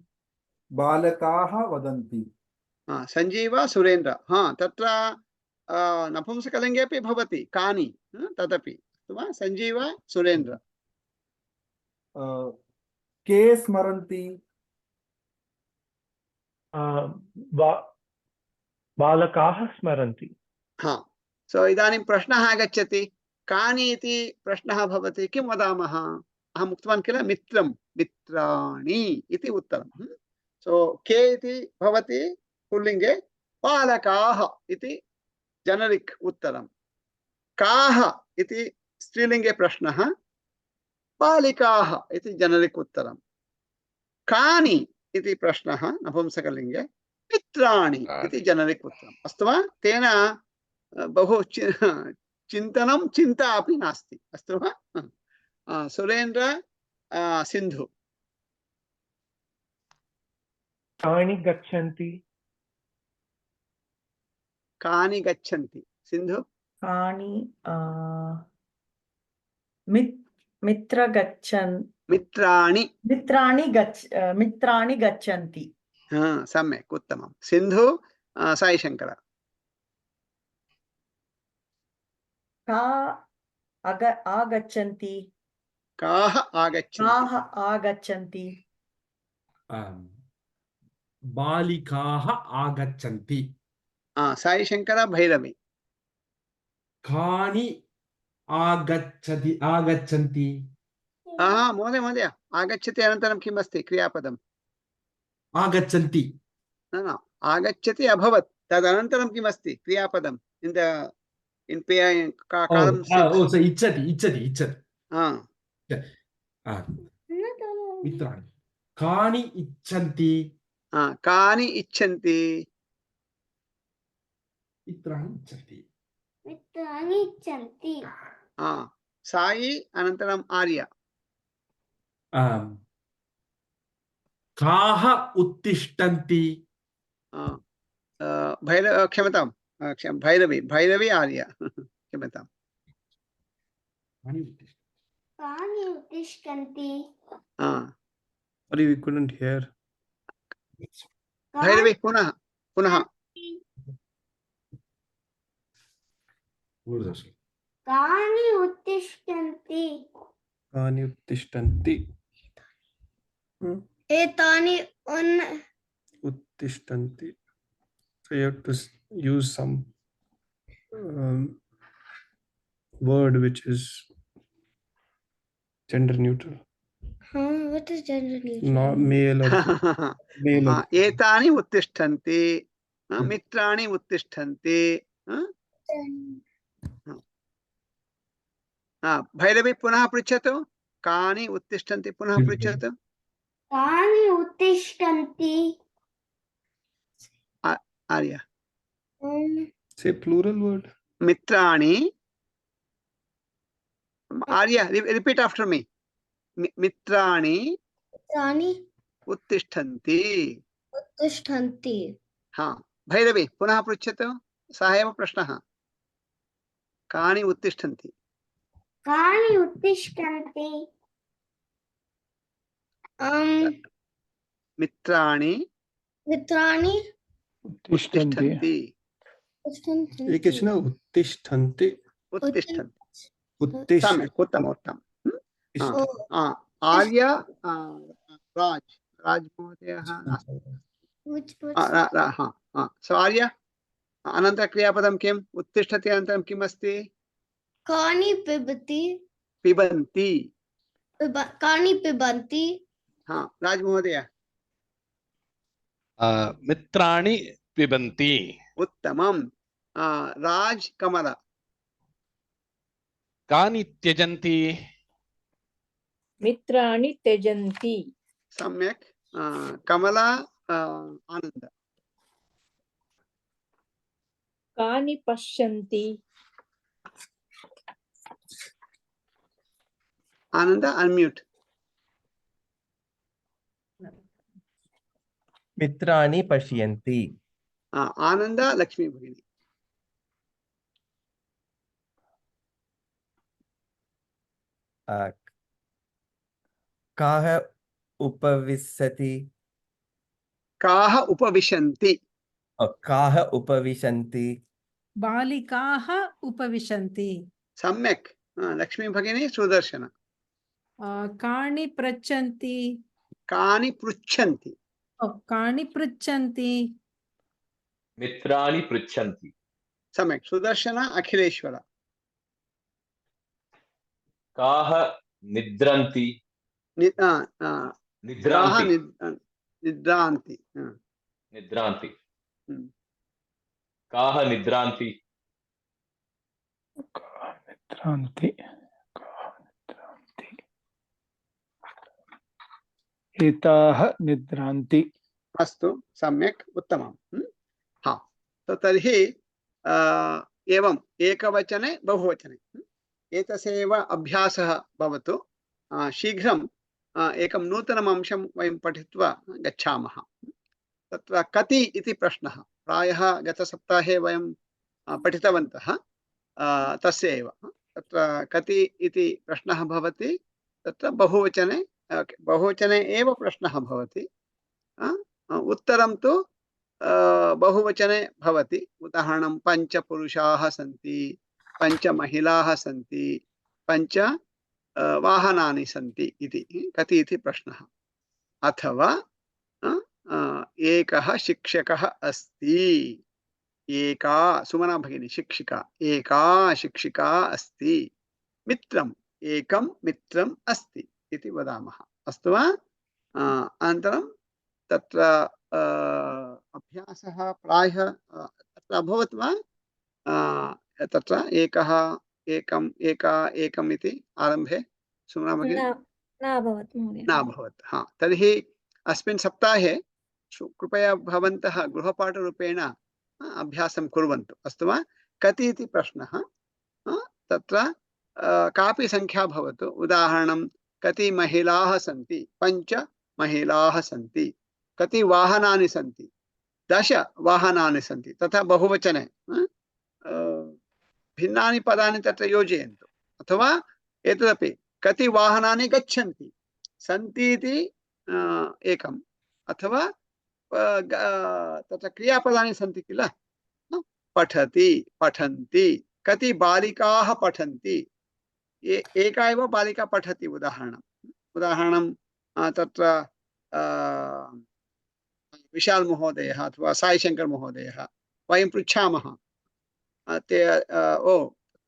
बालकाः वदन्ति संजीव सुरेन्द्र तत्र नपुंसकलिङ्गे अपि भवति कानि तदपि संजीव सुरेन्द्र के स्मरन्ति बालकाः स्मरन्ति सो इदानीं प्रश्नः आगच्छति कानि इति प्रश्नः भवति किं वदामः अहम् उक्तवान् किल मित्रं मित्राणि इति उत्तरं सो के इति भवति पुल्लिङ्गे बालकाः इति जनरिक् उत्तरं काः इति स्त्रीलिङ्गे प्रश्नः बालिकाः इति जनरिक् उत्तरं कानि इति प्रश्नः नपुंसकलिङ्गे मित्राणि इति जनरिक् उत्तरम् अस्तु वा तेन बहु चिन्तनं चिन्ता अपि नास्ति अस्तु वा सुरेन्द्र सिन्धु कानि गच्छन्ति कानि गच्छन्ति सिन्धु कानि मित्र गच्छन् मित्राणि मित्राणि गच्छन्ति सम्यक् उत्तमं सिन्धु साई शंकर का आगच्छन्ति काः आगच्छन्ति बालिकाः आगच्छन्ति साई शंकर भैरवी कानि आगच्छन्ति महोदय महोदय आगच्छति अनन्तरं किम् अस्ति क्रियापदम् आगच्छन्ति न आगच्छति अभवत् तदनन्तरं किम् अस्ति क्रियापदम् in column 6 so इच्छति मित्राणि कानि इच्छन्ति कानि इच्छन्ति मित्राणि इच्छन्ति साई अनन्तरम् आर्य काः उत्तिष्ठन्ति क्षम्यतां भैरवी आर्य क्षम्यताम् कानि उत्तिष्ठन्ति Sorry, we couldn't hear. Bhairavi पुनः कानि उत्तिष्ठन्ति एतानि Uttishtanti. So you have to use some word which is gender neutral. what is gender neutral? Not male or male. Or एतानि उत्तिष्ठन्ति मित्राणि उत्तिष्ठन्ति भैरवी पुनः पृच्छतु कानि उत्तिष्ठन्ति पुनः पृच्छतु कानि उत्तिष्ठन्ति आर्य say plural word. मित्राणि आर्य रिपीट आफ्टर मी मित्राणि उत्तिष्ठन्ति हाँ भैरवी पुनः पृच्छतु सः एव प्रश्नः कानि उत्तिष्ठन्ति मित्राणि उत्तिष्ठन्ति एकवचन उत्तिष्ठन्ति. सम्यक् उत्तमम् आर्य राज महोदयः सो आर्य अनन्तरं क्रियापदं किम् उत्तिष्ठति अनन्तरं किम् अस्ति कानि पिबन्ति राज महोदय मित्राणि पिबन्ति उत्तमं राज कमल कानि त्यजन्ति मित्राणि त्यजन्ति सम्यक् कमला आनंद कानि पश्यन्ति आनंद अनम्यूट मित्राणि पश्यन्ति आनंद लक्ष्मी भगिनी काः उपविशति काः उपविशन्ति काः उपविशन्ति बालिकाः उपविशन्ति सम्यक् लक्ष्मी भगिनी सुदर्शन कानि पृच्छन्ति कानि पृच्छन्ति कानि पृच्छन्ति मित्राणि पृच्छन्ति सम्यक् सुदर्शन अखिलेश्वर काः निद्रन्ति निद्रान्ति काः निद्रान्ति एताः निद्रान्ति. अस्तु सम्यक् उत्तमम् हाँ तो तर्हि एवम् एकवचने बहुवचने एतस्यैव अभ्यासः भवतु शीघ्रं एकं नूतनम् अंशं वयं पठित्वा गच्छामः। तत्र कति इति प्रश्नः प्रायः गतसप्ताहे वयं पठितवन्तः, तस्य एव। तत्र कति इति प्रश्नः भवति, तत्र बहुवचने एव प्रश्नः भवति। उत्तरं तु बहुवचने भवति। उदाहरणं 5 पुरुषाः सन्ति, 5 महिलाः सन्ति, 5 वाहनानि सन्ति इति कति इति प्रश्नः। अथवा एकः शिक्षकः अस्ति, एका सुमना भगिनी शिक्षिका, एका शिक्षिका अस्ति, मित्रम् एकं मित्रम् अस्ति इति वदामः। अस्तु वा? अनन्तरं तत्र अभ्यासः प्रायः तत्र अभवत् वा? तत्र एकः एकम् एका एकम् इति आरम्भे सुमना भगिनी न अभवत् महोदय। न अभवत्। हाँ, तर्हि अस्मिन् सप्ताहे कृपया भवन्तः गृहपाठरूपेण अभ्यासं कुर्वन्तु। अस्तु वा? कति इति प्रश्नः, तत्र कापि संख्या भवतु। उदाहरणं कति महिलाः सन्ति, 5 महिलाः सन्ति। कति वाहनानि सन्ति, 10 वाहनानि सन्ति। तथा बहुवचने भिन्नानि पदानि तत्र योजयन्तु। अथवा एतदपि कति वाहनानि गच्छन्ति, सन्ति इति एकम्, अथवा तत्र क्रियापदानि सन्ति किल, पठति पठन्ति। कति बालिकाः पठन्ति, एका एव बालिका पठति। उदाहरणं तत्र विशाल महोदयः अथवा साईशंकर महोदयः वयं पृच्छामः, ते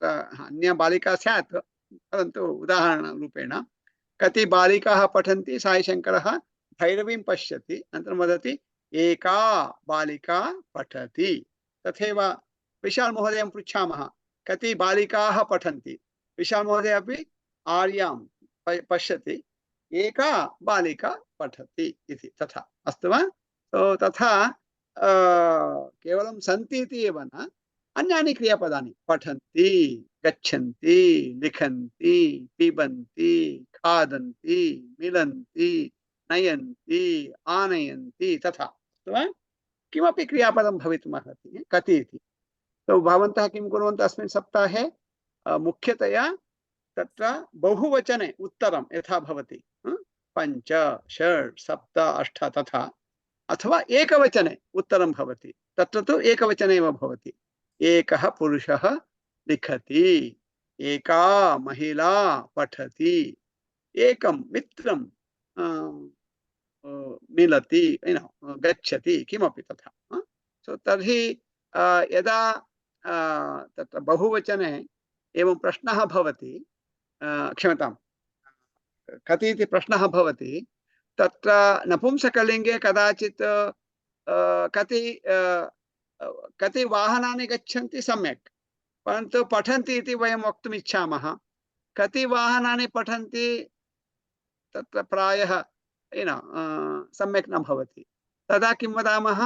अन्य बालिका स्यात्, परन्तु उदाहरणरूपेण कति बालिकाः पठन्ति, साईशंकरः भैरवीं पश्यति, अनन्तरं वदति एका बालिका पठति। तथैव विशाल महोदयं पृच्छामः कति बालिकाः पठन्ति, विशाल महोदय अपि आर्यां पश्यति, एका बालिका पठति इति। तथा अस्तु वा? तो तथा केवलं सन्ति इति एव न, अन्यानि क्रियापदानि पठन्ति, गच्छन्ति, लिखन्ति, पिबन्ति, खादन्ति, मिलन्ति, नयन्ति, आनयन्ति, तथा। अस्तु वा? किमपि क्रियापदं भवितुमर्हति कति इति। तो भवन्तः किं कुर्वन्तु अस्मिन् सप्ताहे मुख्यतया तत्र बहुवचने उत्तरं यथा भवति 5, 6, 7, 8 तथा, अथवा एकवचने उत्तरं भवति, तत्र तु एकवचने एव भवति। एकः पुरुषः लिखति, एका महिला पठति, एकं मित्रं मिलति, गच्छति, किमपि तथा। सो तर्हि यदा तत्र बहुवचने एवं प्रश्नः भवति, क्षम्यतां, कति इति प्रश्नः भवति, तत्र नपुंसकलिङ्गे कदाचित् कति वाहनानि गच्छन्ति सम्यक्, परन्तु पठन्ति इति वयं वक्तुम् इच्छामः। कति वाहनानि पठन्ति तत्र प्रायः सम्यक् न भवति। तदा किं वदामः,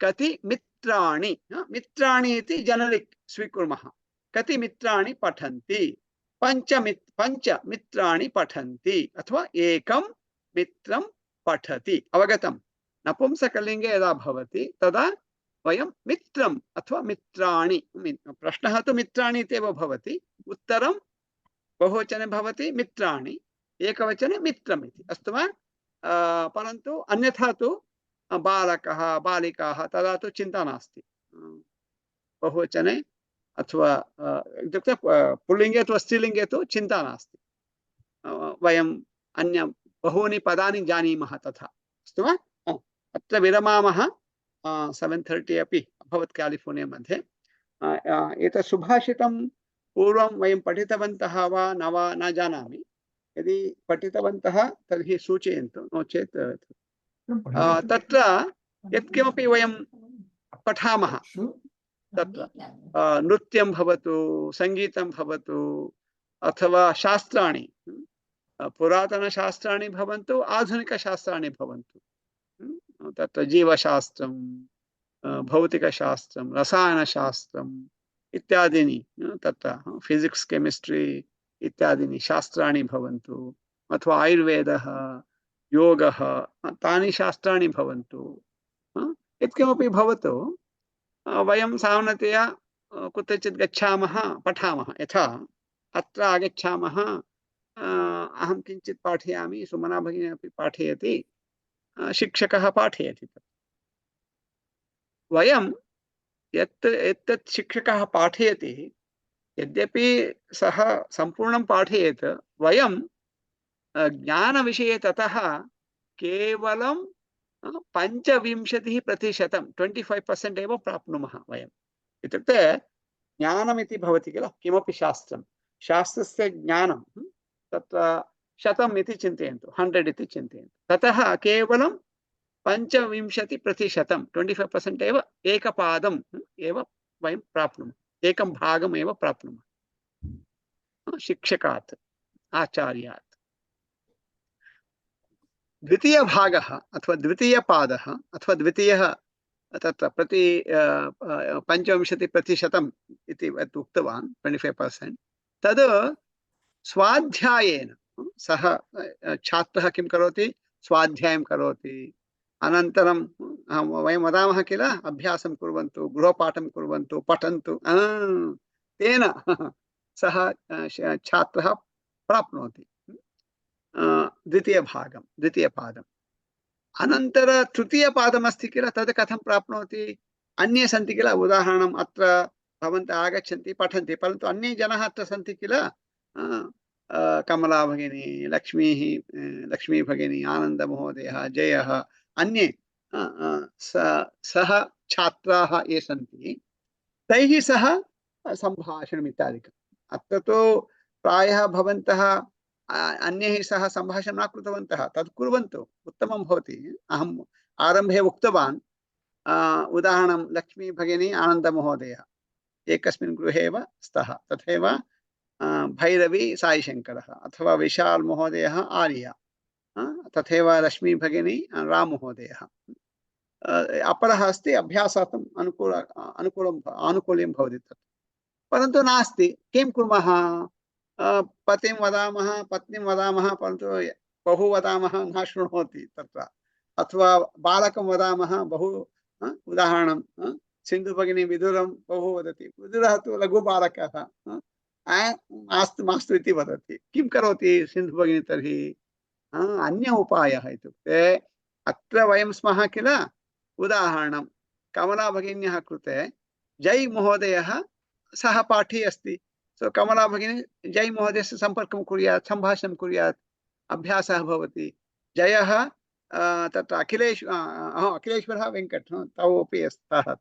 कति मित्राणि, मित्राणि इति जनरिक् स्वीकुर्मः। कति मित्राणि पठन्ति, 5 मित्राणि पठन्ति, अथवा एकं मित्रं पठति। अवगतं? नपुंसकलिङ्गे यदा भवति तदा वयं मित्रम् अथवा मित्राणि, प्रश्नः तु मित्राणि इत्येव भवति, उत्तरं बहुवचने भवति मित्राणि, एकवचने मित्रम् इति। अस्तु वा? परन्तु अन्यथा तु बालकः बालिकाः तदा तु चिन्ता नास्ति, बहुवचने अथवा इत्युक्ते पुल्लिङ्गे अथवा स्त्रीलिङ्गे तु चिन्ता नास्ति, वयम् अन्य बहूनि पदानि जानीमः तथा। अस्तु वा? अत्र विरमामः। 7:30 अपि अभवत् कालिफोर्निया मध्ये। एतत् सुभाषितं पूर्वं वयं पठितवन्तः वा न जानामि। यदि पठितवन्तः तर्हि सूचयन्तु, नो चेत् तत्र यत्किमपि वयं पठामः, तत्र नृत्यं भवतु, सङ्गीतं भवतु, अथवा शास्त्राणि, पुरातनशास्त्राणि भवन्तु, आधुनिकशास्त्राणि भवन्तु, तत्र जीवशास्त्रं, भौतिकशास्त्रं, रसायनशास्त्रम् इत्यादीनि, तत्र फिजिक्स् केमिस्ट्री इत्यादीनि शास्त्राणि भवन्तु, अथवा आयुर्वेदः योगः तानि शास्त्राणि भवन्तु यत्किमपि भवतु वयं सामान्यतया कुत्रचित् गच्छामः पठामः यथा अत्र आगच्छामः अहं किञ्चित् पाठयामि सुमना भगिनी अपि पाठयति शिक्षकः पाठयति वयं यत् शिक्षकः पाठयति यद्यपि सः सम्पूर्णं पाठयेत् वयं ज्ञानविषये ततः केवलं 25% 25% एव प्राप्नुमः वयम् इत्युक्ते ज्ञानमिति भवति किल किमपि शास्त्रस्य ज्ञानं तत्र 100 इति चिन्तयन्तु 100 इति चिन्तयन्तु ततः केवलं 25% 25% एव एकपादम् एव वयं प्राप्नुमः एकं भागम् एव प्राप्नुमः शिक्षकात् आचार्यात् द्वितीयभागः अथवा द्वितीयपादः अथवा द्वितीयः तत्र 25% इति उक्तवान् 25% तद् स्वाध्यायेन सः छात्रः किं करोति स्वाध्यायं करोति अनन्तरं वयं वदामः किल अभ्यासं कुर्वन्तु गृहपाठं कुर्वन्तु पठन्तु तेन सः छात्रः प्राप्नोति द्वितीयपादम् अनन्तर तृतीयपादमस्ति किल तद् कथं प्राप्नोति अन्ये सन्ति किल उदाहरणम् अत्र भवन्तः आगच्छन्ति पठन्ति परन्तु अन्ये जनाः अत्र सन्ति किल कमला भगिनी लक्ष्मी भगिनी आनन्दमहोदयः जयः अन्ये सह छात्राः ये सन्ति तैः सह सम्भाषणम् इत्यादिकम् अत्र तु प्रायः भवन्तः अन्यैः सह सम्भाषणं न कृतवन्तः तत् कुर्वन्तु उत्तमं भवति अहम् आरम्भे उक्तवान् उदाहरणं लक्ष्मी भगिनी आनन्दमहोदयः एकस्मिन् गृहे एव स्तः तथैव भैरवी साईशङ्करः अथवा विशाल महोदयः आर्य तथैव लक्ष्मी भगिनी राममहोदयः अपरः अस्ति अभ्यासार्थम् आनुकूल्यं भवति तत् परन्तु नास्ति किं कुर्मः पतिं वदामः पत्नीं वदामः परन्तु बहु वदामः न शृणोति तत्र अथवा बालकं वदामः बहु उदाहरणं सिन्धु भगिनी विदुरं बहु वदति विदुरः तु लघुबालकः मास्तु मास्तु इति वदति किं करोति सिन्धु भगिनी तर्हि अन्य उपायः इत्युक्ते अत्र वयं स्मः किल उदाहरणं कमला भगिन्याः कृते जय महोदयः सहपाठी अस्ति सो कमला भगिनी जय महोदयस्य सम्पर्कं कुर्यात् सम्भाषणं कुर्यात् अभ्यासः भवति जयः तत्र अखिलेश्वरः वेङ्कट तौ अपि स्तः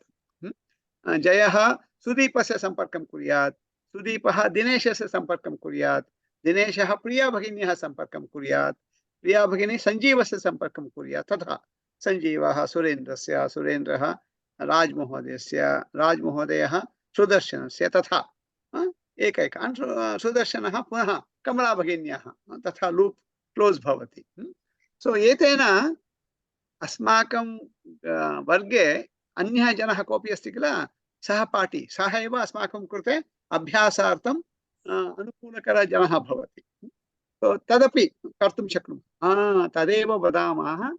जयः सुदीपस्य सम्पर्कं कुर्यात् सुदीपः दिनेशस्य सम्पर्कं कुर्यात् दिनेशः प्रिया भगिन्याः सम्पर्कं कुर्यात् प्रिया भगिनी सञ्जीवस्य सम्पर्कं कुर्यात् तथा सञ्जीवः सुरेन्द्रस्य सुरेन्द्रः राजमहोदयः सुदर्शनस्य तथा एकैक सुदर्शनः पुनः कमला भगिन्याः तथा लूप् क्लोस् भवति सो एतेन अस्माकं वर्गे अन्यः जनः कोऽपि अस्ति किल सहपाठी सः एव अस्माकं कृते अभ्यासार्थम् अनुकूलकरजनः भवति सो तदपि कर्तुं शक्नुमः तदेव वदामः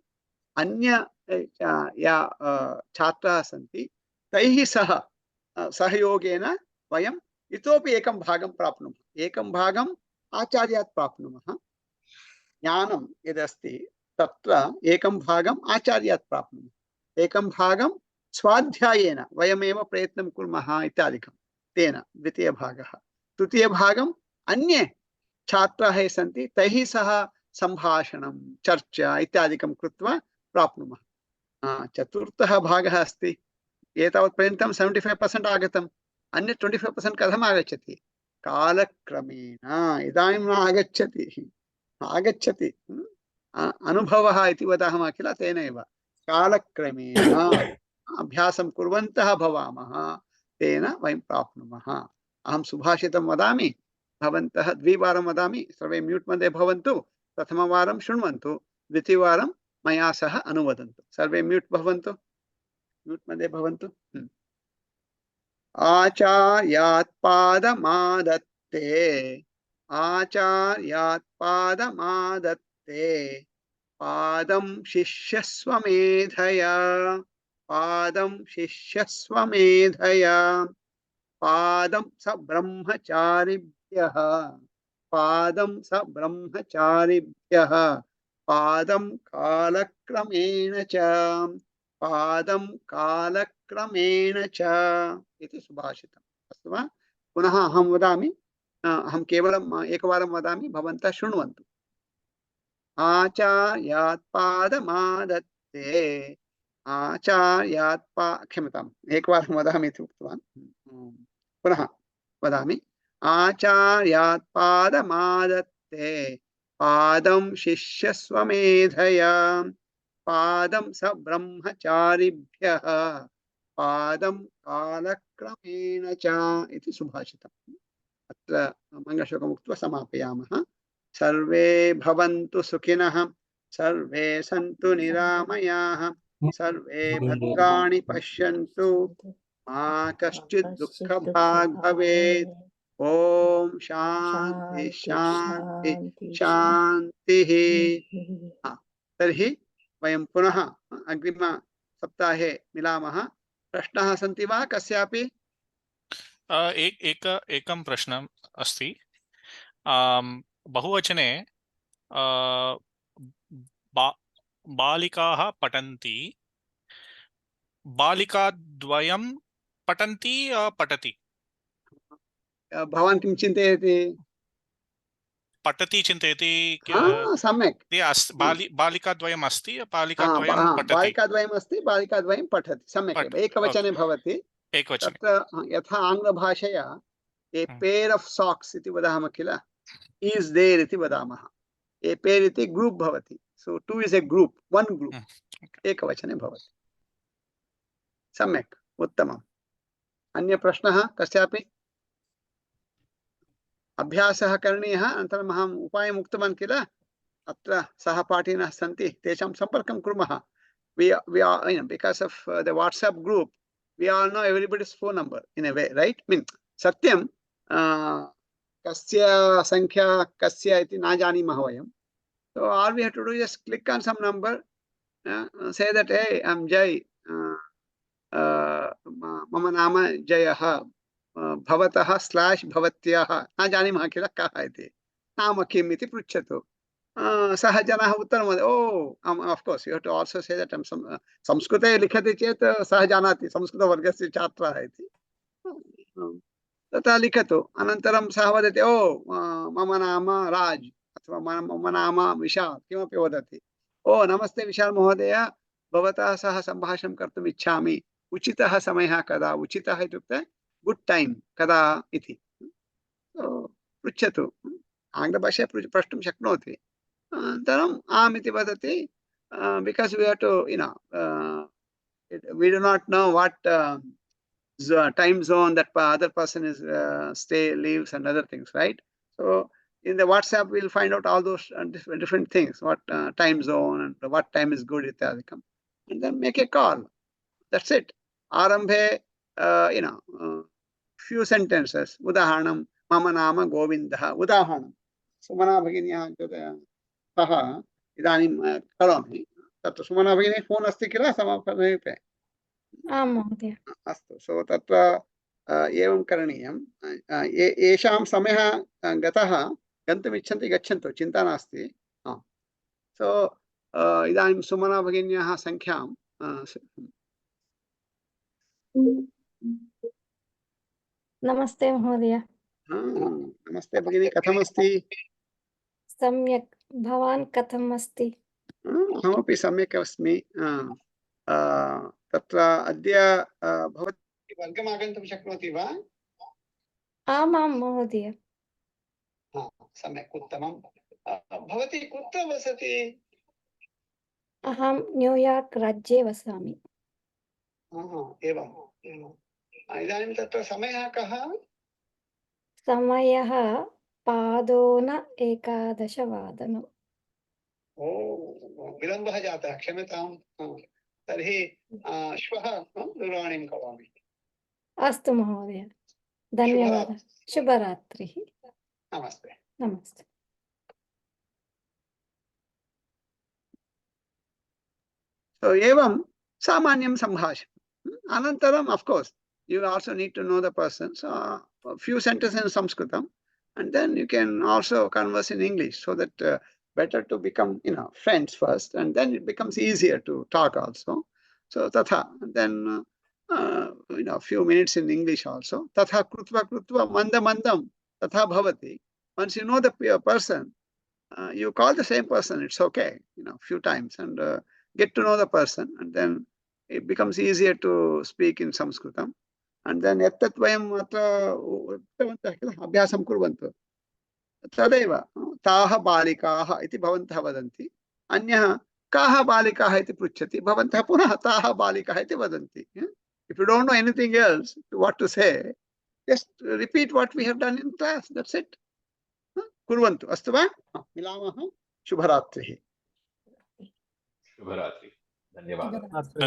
अन्य या छात्राः सन्ति तैः सह सहयोगेन वयं इतोपि एकं भागं प्राप्नुमः एकं भागम् आचार्यात् प्राप्नुमः ज्ञानं यदस्ति तत्र एकं भागम् आचार्यात् प्राप्नुमः एकं भागं स्वाध्यायेन वयमेव प्रयत्नं कुर्मः इत्यादिकं तेन द्वितीयभागः तृतीयभागं अन्ये छात्राः ये सन्ति तैः सह सम्भाषणं चर्चा इत्यादिकं कृत्वा प्राप्नुमः चतुर्थः भागः अस्ति एतावत्पर्यन्तं 75% आगतम् अन्य 25% कथम् आगच्छति कालक्रमेण इदानीं न आगच्छति अनुभवः इति वदामः किल तेनैव कालक्रमेण अभ्यासं कुर्वन्तः भवामः तेन वयं प्राप्नुमः अहं सुभाषितं वदामि भवन्तः द्विवारं वदामि सर्वे म्यूट् मध्ये भवन्तु प्रथमवारं शृण्वन्तु द्वितीयवारं मया सह अनुवदन्तु सर्वे म्यूट् भवन्तु म्यूट् मध्ये भवन्तु आचार्यात् पादमादत्ते आचार्यात् पादमादत्ते पादं शिष्यस्वमेधया पादं शिष्यस्वमेधया पादं स ब्रह्मचारिभ्यः पादं स ब्रह्मचारिभ्यः पादं कालक्रमेण च पादं कालक्रमेण च इति सुभाषितम् अस्तु वा पुनः अहं वदामि अहं केवलम् एकवारं वदामि भवन्तः शृण्वन्तु आचार्यात् पादमादत्ते आचार्यात् क्षम्यताम् एकवारं वदामि इति उक्तवान् पुनः वदामि आचार्यात् पादमादत्ते पादं शिष्यस्वमेधया पादं स ब्रह्मचारिभ्यः पादं कालक्रमेण च इति सुभाषितम् अत्र मङ्गलश्लोकम् उक्त्वा समापयामः सर्वे भवन्तु सुखिनः सर्वे सन्तु निरामयाः सर्वे भद्राणि पश्यन्तु मा कश्चित् दुःखभाग् भवेत् ॐ शान्ति शान्ति शान्तिः तर्हि वयं पुनः अग्रिम सप्ताहे मिलामः प्रश्नाः सन्ति वा कस्यापि एकं प्रश्नम् अस्ति बहुवचने बालिकाः पठन्ति बालिकाद्वयं पठन्ति पठति भवान् किं चिन्तयति पठति चिन्तयति सम्यक् बालिकाद्वयम् अस्ति बालिकाद्वयं पठति बालिकाद्वयम् अस्ति बालिकाद्वयं पठति सम्यक् एव एकवचने भवति तत्र यथा आङ्ग्लभाषया ए पेर् आफ् साक्स् इति वदामः किल is there इति वदामः ए पेर् इति ग्रूप् भवति so two is a group one group एकवचने भवति सम्यक् उत्तमम् अन्य प्रश्नः कस्यापि अभ्यासः करणीयः अनन्तरम् अहम् उपायम् उक्तवान् किल अत्र सहपाठिनः सन्ति तेषां सम्पर्कं कुर्मः we are because of the WhatsApp group we all know everybody's phone number in a way right satyam kasya sankhya kasya iti na janimah vayam so all we have to do is just click on some number say that hey I'm Jay mama nama Jayah भवतः slash भवत्याः न जानीमः किल कः इति नाम किम् इति पृच्छतु सः जनः उत्तरं वदति ओ of course you have to also say that संस्कृते लिखति चेत् सः जानाति संस्कृतवर्गस्य छात्रः इति तथा लिखतु अनन्तरं सः वदति ओ मम नाम राज अथवा मम नाम विशाल किमपि वदति ओ नमस्ते विशाल महोदय भवतः सह सम्भाषणं कर्तुम् इच्छामि उचितः समयः कदा उचितः इत्युक्ते गुड टाइम कदा इति पृच्छतु आङ्ग्लभाषया प्रष्टुं शक्नोति अनन्तरम् आम् इति वदति because we have to we do not know what time zone that other person is lives and other things, right? So in the WhatsApp we'll find out all those different things, what time zone and what time is good ityadikam, and then make a call. That's it. Arambhe few sentences. Udaharanam mama nama Govindah. Udaharanam. Sumana bhaginyah सः इदानीं करोमि तत्र सुमना भगिनी phone अस्ति किल समीपे आं महोदय अस्तु सो तत्र एवं करणीयं येषां समयः गतः गन्तुम् इच्छन्ति गच्छन्तु चिन्ता नास्ति सो इदानीं सुमना भगिन्याः संख्यां नमस्ते महोदय नमस्ते भगिनी कथमस्ति सम्यक् भवान् कथम् अस्ति अहमपि सम्यक् अस्मि तत्र अद्य भवती वर्गम् आगन्तुं शक्नोति वा आमां महोदय सम्यक् उत्तमं भवती कुत्र वसति अहं न्यूयार्क् राज्ये वसामि एवम् इदानीं तत्र समयः कः समयः पादोन 11 वादनम् ओ विलम्बः जातः क्षम्यतां तर्हि श्वः दूरवाणीं करोमि अस्तु महोदय धन्यवादः शुभरात्रिः नमस्ते नमस्ते। So evam samanyam sambhashanam. Anantaram, of course, you also need to know the person. So a few sentences in Sanskritam, and then you can also converse in English, so that better to become, friends first, and then it becomes easier to talk also. So tatha, and then a few minutes in English also. Tatha krutva mandam tatha bhavati. Once you know the person, you call the same person. It's okay, few times, and get to know the person, and then it becomes easier to speak in Sanskritam. And then ettat vayam atra uktavantah kila abhyasam kurvantu. Tadeva taha balikaah iti bhavantah vadanti. Anyah kaha balikaah iti pruchati. Bhavantah punah taha balikaah iti vadanti. If you don't know anything else, what to say, just repeat what we have done in class. That's it. Kurvantu. Astu va? Milamaha. Shubharatrihi. शुभरात्रि धन्यवाद धन्यवाद